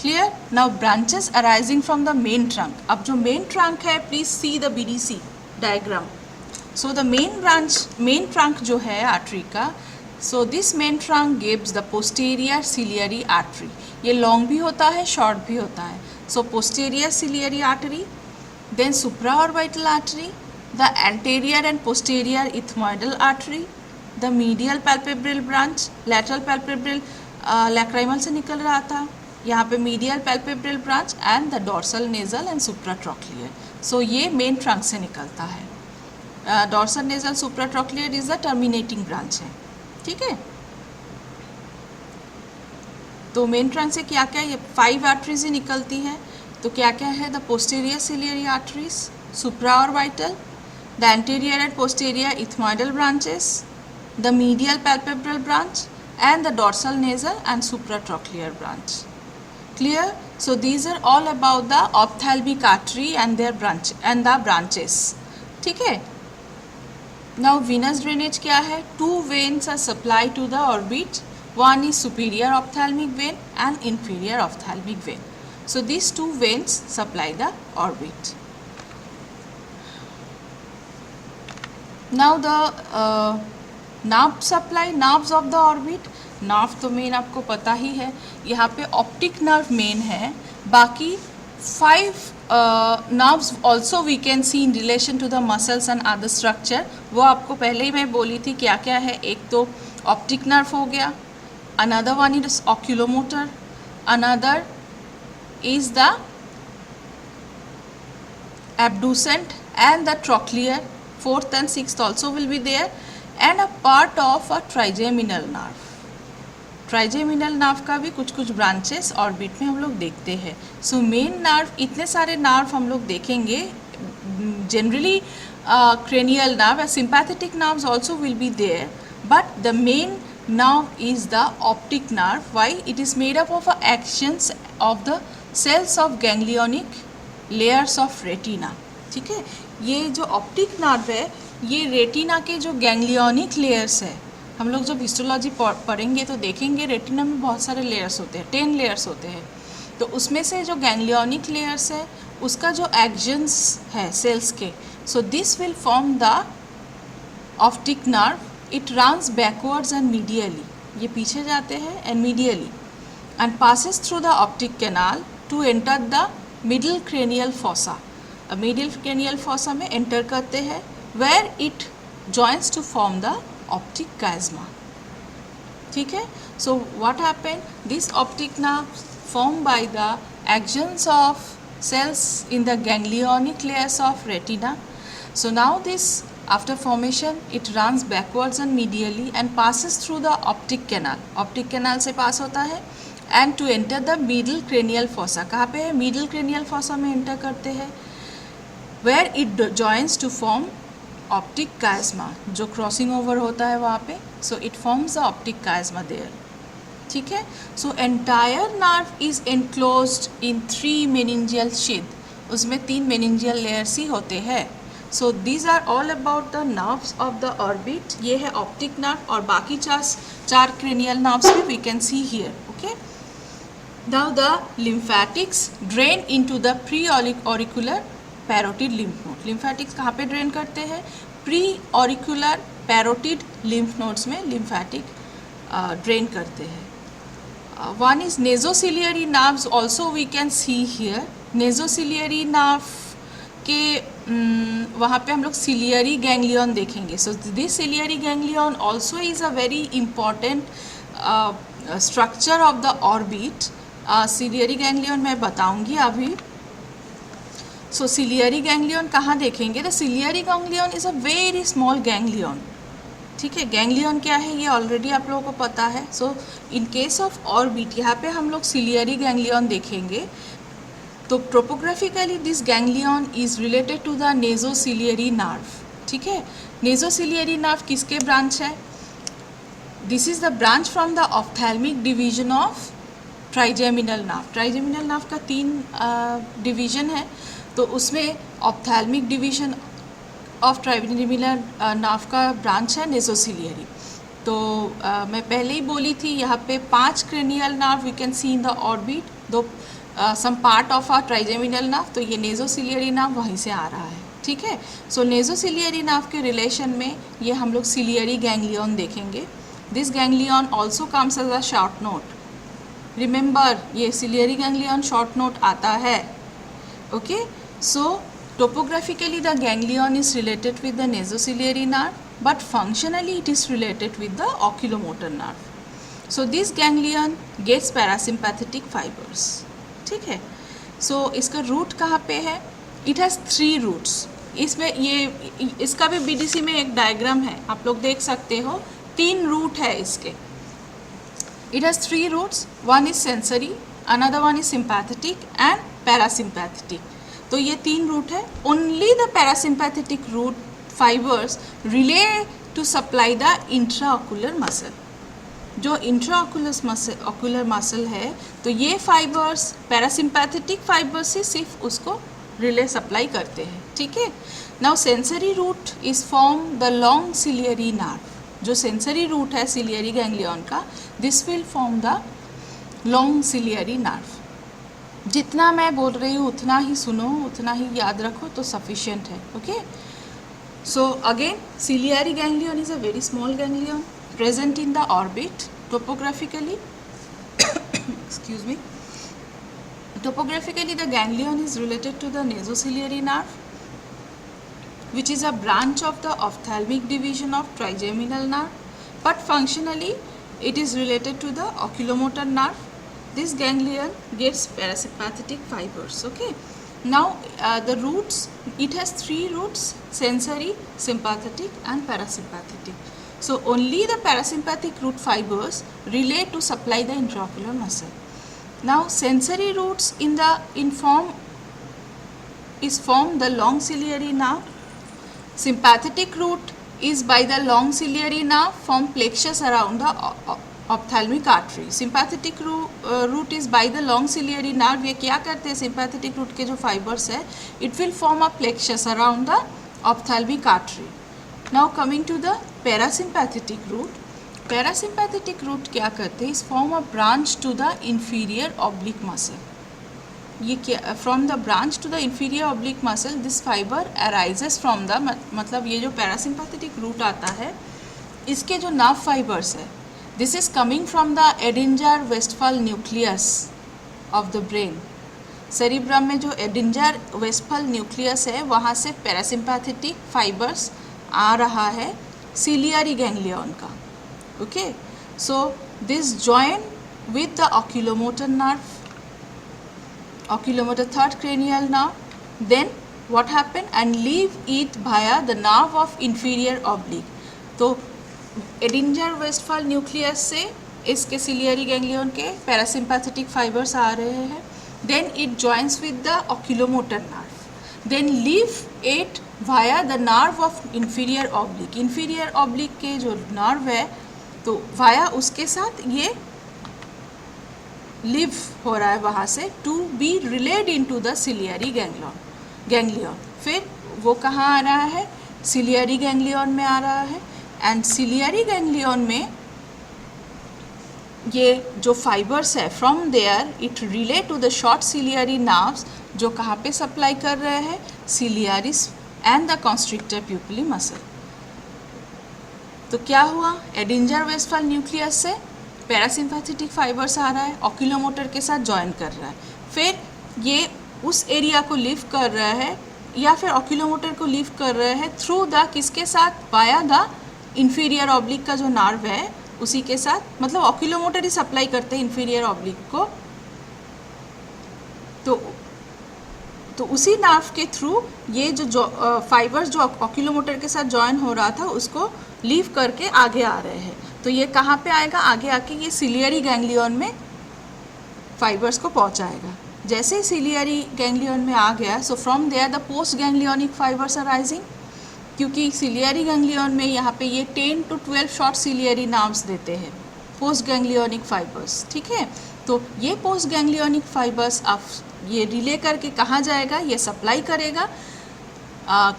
Clear? Now branches arising from the main trunk. अब जो main trunk है, please see the BDC diagram. So the main trunk जो है artery का, so this main trunk gives the posterior ciliary artery. ये long भी होता है, short भी होता है. So posterior ciliary artery, then supraorbital artery, the anterior and posterior ethmoidal artery, the medial palpebral branch, lateral palpebral lacrimal से निकल रहा था, यहाँ पे medial palpebral branch and the dorsal nasal and supratrochlear. So ये main trunk से निकलता है. dorsal nasal supratrochlear is the terminating branch है. ठीक है, तो मेन ट्रंक से क्या क्या ये 5 आर्टरीज ही निकलती है. तो क्या क्या है? The posterior ciliary arteries, supraorbital, the anterior and posterior ethmoidal branches, the medial palpebral branch and the dorsal nasal and supratrochlear branch. Clear? So these are all about the ophthalmic artery and their branch and the branches. ठीक है. Now venous drainage क्या है? 2 veins are supplied to the orbit. One is superior ophthalmic vein and inferior ophthalmic vein. So these 2 veins supply the orbit. Now the nerve supply, nerves of the orbit. nerve तो main आपको पता ही है, यहाँ पे optic nerve main है. बाकी 5 nerves also we can see in relation to the muscles and other structure. वो आपको पहले ही मैं बोली थी क्या क्या है. एक तो ऑप्टिक नर्व हो गया, another one is oculomotor, another is the abducent and the trochlear. 4th and 6th also will be there, and a part of a trigeminal nerve. Trigeminal nerve का भी कुछ कुछ ब्रांचेस ऑर्बिट में हम लोग देखते हैं. सो मेन नर्व, इतने सारे नर्व हम लोग देखेंगे. Generally cranial nerve and sympathetic nerves also will be there, but the main nerve is the optic nerve. Why? It is made up of actions of the cells of ganglionic layers of retina. ठीक है, ये जो optic nerve है ये retina के जो ganglionic layers है, हम लोग जब हिस्टोलॉजी पढ़ेंगे तो देखेंगे रेटिना में बहुत सारे लेयर्स होते हैं, 10 लेयर्स होते हैं. तो उसमें से जो गैंग्लियोनिक लेयर्स है उसका जो एक्शंस है सेल्स के, so this will form the optic nerve. It runs backwards and medially, ये पीछे जाते हैं and medially, and passes through the optic canal to enter the middle cranial fossa. Middle cranial fossa में enter करते हैं, where it joins to form the optic chiasma. ठीक है, so what happen, this optic nerve formed by the actions of cells in the ganglionic layers of retina. So now this, after formation, it runs backwards and medially and passes through the optic canal. Optic canal से पास होता है and to enter the middle cranial fossa. कहाँ पे है? middle cranial fossa में enter करते हैं, where it joins to form optic chiasma. जो crossing over होता है वहाँ पे, so it forms the optic chiasma there. ठीक है, so entire nerve is enclosed in 3 meningeal sheath. उसमें 3 मेनिंजियल लेयर्स ही होते हैं. So these are all about the nerves of the orbit. ये है ऑप्टिक नर्व और बाकी चार क्रेनियल नर्व्स भी we can see here. Okay, now the lymphatics drain into the pre auricular parotid lymph node. Lymphatics कहाँ पे drain करते हैं? Pre auricular parotid lymph nodes में लिम्फैटिक ड्रेन करते हैं. One is nasociliary nerves also we can see here. Nasociliary nerve के वहाँ पे हम लोग ciliary ganglion देखेंगे. So this ciliary ganglion also is a very important structure of the orbit. Ciliary ganglion मैं बताऊँगी अभी. So ciliary ganglion कहाँ देखेंगे? The ciliary ganglion is a very small ganglion. ठीक है, गैंग्लियन क्या है ये ऑलरेडी आप लोगों को पता है. So in case of orbit यहाँ पे हम लोग सिलियरी गैंग्लियन देखेंगे. तो topographically this ganglion is related to the nasociliary nerve. ठीक है, नेजोसिलियरी नर्व किसके ब्रांच है? This is the branch from the ophthalmic division of trigeminal nerve. Trigeminal nerve का 3 डिवीजन है, तो उसमें ophthalmic division of trigeminal nerve का branch है नेजोसिलियरी. तो मैं पहले ही बोली थी यहाँ पे 5 cranial nerve we can see in the orbit, though some part of our trigeminal nerve. तो ये नेजोसिलियरी नर्व वहीं से आ रहा है. ठीक है, सो नेजोसिलियरी नर्व के रिलेशन में ये हम लोग सिलियरी गैंग्लियन देखेंगे. This ganglion also comes as a short note. Remember, ये सिलियरी गैंग्लियन शॉर्ट नोट आता है. Okay, so topographically the ganglion is related with the nasociliary nerve, but functionally it is related with the oculomotor nerve. So this ganglion gets parasympathetic fibers. ठीक है, so इसका root कहाँ पे है? It has 3 roots. इसमें ये इसका भी BDC में एक डायग्राम है, आप लोग देख सकते हो. 3 रूट है इसके. It has 3 roots. One is sensory, another one is sympathetic and parasympathetic. तो ये 3 रूट है. Only the parasympathetic root fibres relay to supply the intraocular muscle. जो इंट्राऑक्यूलर मसल है, तो ये फाइबर्स पैरासिम्पैथेटिक फाइबर्स से सिर्फ उसको रिले सप्लाई करते हैं. ठीक है, now sensory root is form the long ciliary nerve. जो सेंसरी रूट है सिलियरी गैंग्लियन का, this will form the long ciliary nerve. जितना मैं बोल रही हूँ उतना ही सुनो, उतना ही याद रखो तो सफिशिएंट है. Okay, so again ciliary ganglion is a very small ganglion present in the orbit. Topographically excuse me, topographically the ganglion is related to the nasociliary nerve, which is a branch of the ophthalmic division of trigeminal nerve, but functionally it is related to the oculomotor nerve. This ganglion gets parasympathetic fibers. Okay, now the roots, it has 3 roots: sensory, sympathetic and parasympathetic. So only the parasympathetic root fibers relate to supply the intraocular muscle. Now sensory roots is formed the long ciliary nerve. Sympathetic root is by the long ciliary nerve form plexus around the ophthalmic artery. Sympathetic root is by the long ciliary nerve. ये क्या करते हैं sympathetic root के जो fibers है, it will form a plexus around the ophthalmic artery. Now coming to the parasympathetic root. Parasympathetic root क्या करते हैं, is form a branch to the inferior oblique muscle. ये क्या from the branch to the inferior oblique muscle this fiber arises from the मतलब ये जो parasympathetic root आता है इसके जो नर्व फाइबर्स है this is coming from the Edinger Westphal nucleus of the brain. Cerebrum में जो एडिंजर वेस्टफल न्यूक्लियस है वहाँ से पैरासिम्पैथेटिक फाइबर्स आ रहा है सिलियरी गैंग्लियन का. Okay, so this join with the oculomotor nerve, oculomotor third cranial nerve, then what happen and leave it via the nerve of inferior oblique. तो एडिंजर वेस्टफल न्यूक्लियस से इसके सिलियरी गैंग्लियन के parasympathetic fibres आ रहे हैं, then it joins with the oculomotor nerve, then leave it via the nerve of inferior oblique. inferior oblique के जो nerve है तो via उसके साथ ये लिव हो रहा है वहाँ से to be relayed into the ciliary ganglion. फिर वो कहाँ आ रहा है, सिलियरी गैंग्लियन में आ रहा है. एंड सिलियरी गैंग्लियन में ये जो फाइबर्स है from there it relay to the short ciliary nerves जो कहाँ पे सप्लाई कर रहे हैं, ciliaris and the constrictor pupillae muscle. तो क्या हुआ, एडिंजर वेस्टफल न्यूक्लियस से पैरासिम्पैथेटिक फाइबर्स आ रहा है, ऑक्यूलोमोटर के साथ जॉइन कर रहा है, फिर ये उस एरिया को लीव कर रहा है या फिर ऑक्यूलोमोटर को लीव कर रहा है थ्रू द किसके साथ, वाया द इंफीरियर ऑब्लिक का जो नर्व है उसी के साथ. मतलब ऑक्यूलोमोटर ही सप्लाई करते हैं इंफीरियर ऑब्लिक को. तो उसी नर्व के थ्रू ये जो फाइबर्स जो ऑक्यूलोमोटर के साथ जॉइन हो रहा था उसको लीव करके आगे आ रहे हैं. तो ये कहाँ पे आएगा, आगे आके ये सिलियरी गैंग्लियन में फाइबर्स को पहुँचाएगा. जैसे ही सिलियरी गैंग्लियन में आ गया so from there the post ganglionic fibres are rising, क्योंकि सिलियरी गैंग्लियन में यहाँ पे ये 10 to 12 शॉर्ट सिलियरी नर्व्स देते हैं पोस्ट गैंग्लियोनिक फाइबर्स. ठीक है, तो ये पोस्ट गैंग्लियोनिक फाइबर्स आप ये रिले करके कहाँ जाएगा, ये सप्लाई करेगा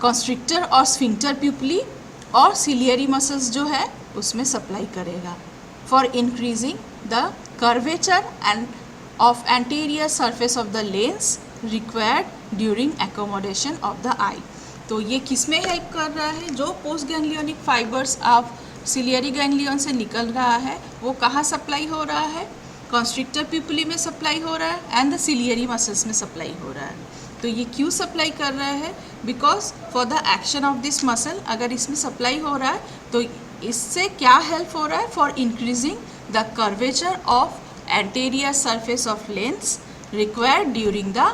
कॉन्स्ट्रिक्टर और स्फिंक्टर प्यूपली और सिलियरी मसल्स जो है उसमें सप्लाई करेगा for increasing the curvature and of anterior surface of the lens required during accommodation of the eye. तो ये किस में हेल्प कर रहा है, जो पोस्ट गैंग्लियोनिक फाइबर्स आप सिलियरी गैंग्लियन से निकल रहा है वो कहाँ सप्लाई हो रहा है, कॉन्स्ट्रिक्टर प्यूपली में सप्लाई हो रहा है एंड द सिलियरी मसल्स में सप्लाई हो रहा है. तो ये क्यों सप्लाई कर रहा है, because for the action of this muscle अगर इसमें सप्लाई हो रहा है तो इससे क्या हेल्प हो रहा है, for increasing the curvature of anterior surface of lens required during the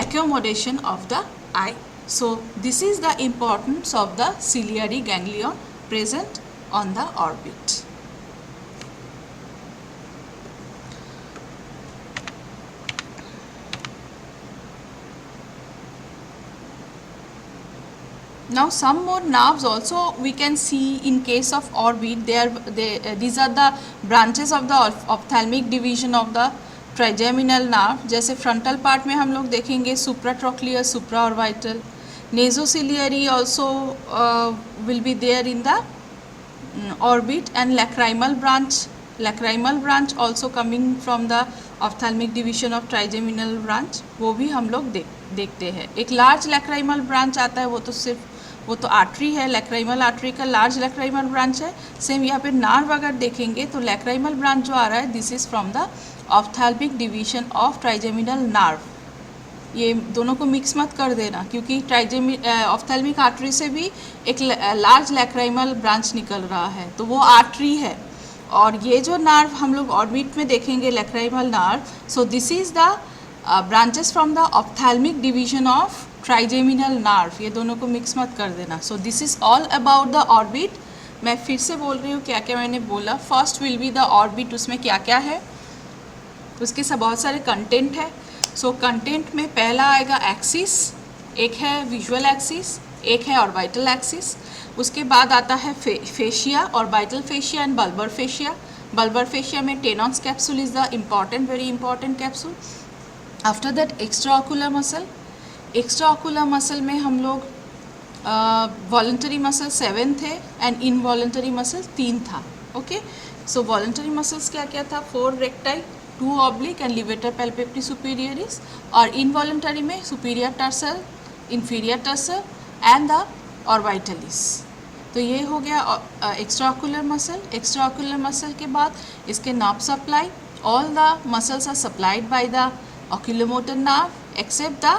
accommodation of the eye. So this is the importance of the ciliary ganglion present on the orbit. Now some more nerves also we can see in case of orbit. These are the branches of the ophthalmic division of the trigeminal nerve. जैसे frontal part में हम लोग देखेंगे supratrochlear, supra orbital, nasociliary also will be there in the orbit and lacrimal branch also coming from the ophthalmic division of trigeminal branch, वो भी हम लोग देखते हैं. एक लार्ज लैक्राइमल ब्रांच आता है, वो तो आर्टरी है, लैक्राइमल आर्टरी का लार्ज लैक्राइमल ब्रांच है. सेम यहाँ पे नर्व अगर देखेंगे तो लैक्राइमल ब्रांच जो आ रहा है this is from the ophthalmic division of trigeminal nerve. ये दोनों को मिक्स मत कर देना क्योंकि ऑप्थेल्मिक आर्टरी से भी एक लार्ज लैक्राइमल ब्रांच निकल रहा है तो वो आर्टरी है. और ये जो नर्व हम लोग ऑर्बिट में देखेंगे lacrimal nerve, so this is the branches from the ophthalmic division of trigeminal nerve. ये दोनों को मिक्स मत कर देना. So this is all about the orbit. मैं फिर से बोल रही हूँ क्या क्या मैंने बोला. First will be the orbit. उसमें क्या क्या है, उसके सब बहुत सारे कंटेंट है. सो कंटेंट में पहला आएगा एक्सिस, एक है विजुअल एक्सिस, एक है ऑर्बिटल एक्सिस. उसके बाद आता है fascia, orbital fascia and bulbar fascia. Bulbar fascia में Tenon's capsule is the important, very important capsule. After that extra ocular muscle. Extra ocular muscle में हम लोग वॉलंटरी मसल 7 थे एंड इनवॉलंटरी मसल 3 था. ओके, सो वॉलंटरी मसल्स क्या क्या था, 4 rectile, 2 oblique and levator palpebrae superioris. और इनवॉलंटरी में superior tarsal, inferior tarsal and the orbitalis. तो ये हो गया extra ocular muscle. Extra ocular muscle के बाद इसके nerve supply. All the muscles are supplied by the oculomotor nerve except the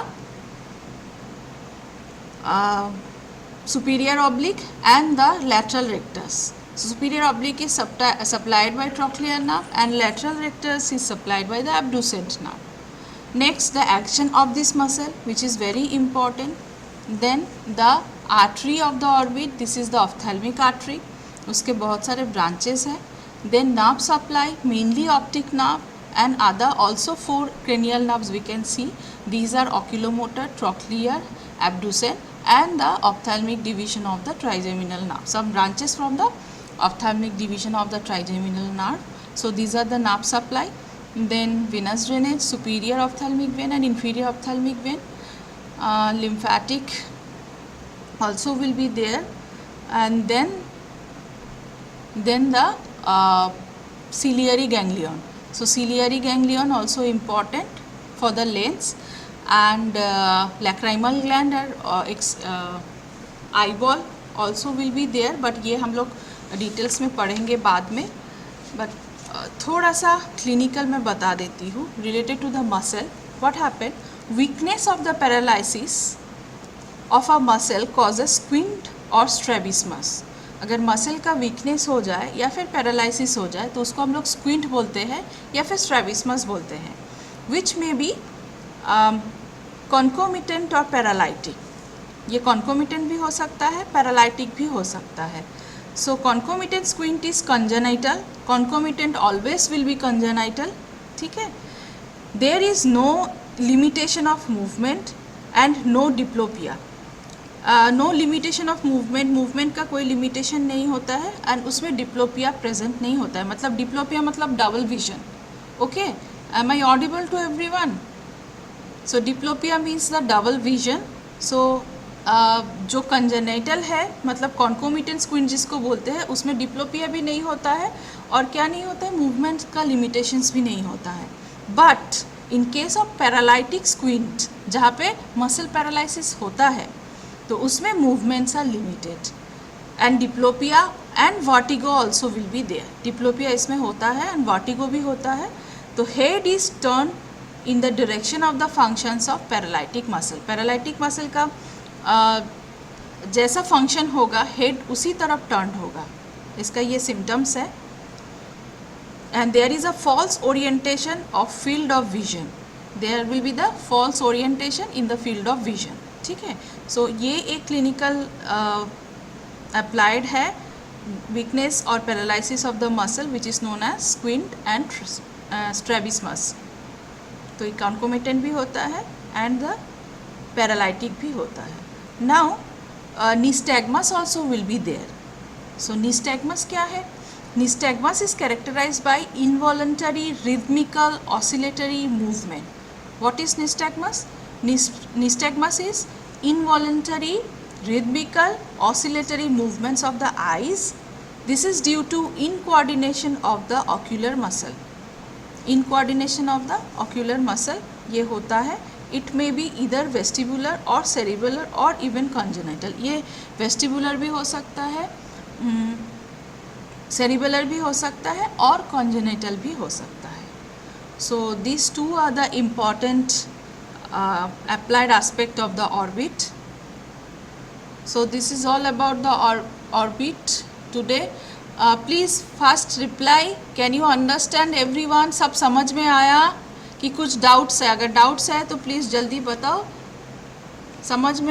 superior oblique and the lateral rectus. So superior oblique is supplied by trochlear nerve and lateral rectus is supplied by the abducent nerve. Next, the action of this muscle, which is very important. Then the artery of the orbit, this is the ophthalmic artery. उसके बहुत सारे branches हैं. Then nerve supply, mainly optic nerve and other also 4 cranial nerves we can see. These are oculomotor, trochlear, abducent and the ophthalmic division of the trigeminal nerve. Some branches from the ophthalmic division of the trigeminal nerve. So these are the nerve supply. Then venous drainage, superior ophthalmic vein and inferior ophthalmic vein. Lymphatic also will be there. And then the ciliary ganglion. So ciliary ganglion also important for the lens. And lacrimal gland or eyeball also will be there, but ये हम लोग details में पढ़ेंगे बाद में. But थोड़ा सा clinical में बता देती हूँ related to the muscle. What happen, weakness of the paralysis of a muscle causes squint or strabismus. अगर मसल का वीकनेस हो जाए या फिर पैरालिसिस हो जाए तो उसको हम लोग स्क्विंट बोलते हैं या फिर स्ट्रैबिस्मस बोलते हैं. विच में बी कॉन्कोमिटेंट और पैरालाइटिक. ये कॉन्कोमिटेंट भी हो सकता है, पैरालाइटिक भी हो सकता है. So concomitant squint is congenital. Concomitant always will be congenital. ठीक है. There is no limitation of movement and no diplopia. No limitation of movement, movement का कोई लिमिटेशन नहीं होता है एंड उसमें डिप्लोपिया प्रेजेंट नहीं होता है. मतलब डिप्लोपिया मतलब double vision. Okay, am I audible to everyone? So diplopia means the double vision. So जो कंजेनाइटल है मतलब कॉन्कोमिटेंट स्क्विंट जिसको बोलते हैं उसमें डिप्लोपिया भी नहीं होता है और क्या नहीं होता है, मूवमेंट का लिमिटेशंस भी नहीं होता है. But in case of paralytic squint जहाँ पे मसल पैरालिसिस होता है तो उसमें movements are limited and diplopia and vertigo also will be there. Diplopia इसमें होता है एंड वर्टिगो भी होता है. तो head is turn in the direction of the functions of paralytic muscle. Paralytic muscle का जैसा फंक्शन होगा हेड उसी तरफ टर्न होगा. इसका ये सिम्टम्स है. And there is a false orientation of field of vision. There will be the false orientation in the field of vision. ठीक है. सो ये एक क्लिनिकल अप्लाइड है weakness or paralysis of the muscle which is known as squint and strabismus. तो ये concomitant भी होता है एंड द पैरालाइटिक भी होता है. Now nystagmus also will be there. So nystagmus क्या है? Nystagmus is characterized by involuntary rhythmical oscillatory movement. What is nystagmus? Nystagmus is involuntary rhythmical oscillatory movements of the eyes. This is due to incoordination of the ocular muscle. Incoordination of the ocular muscle ये होता है. It may be either vestibular or cerebellar or even congenital. ये vestibular भी हो सकता है, cerebellar भी हो सकता है और congenital भी हो सकता है. So these two are the important applied aspect of the orbit. So this is all about the orbit today. Please first reply. Can you understand everyone? सब समझ में आया कि कुछ डाउट्स है? अगर डाउट्स है तो प्लीज़ जल्दी बताओ. समझ में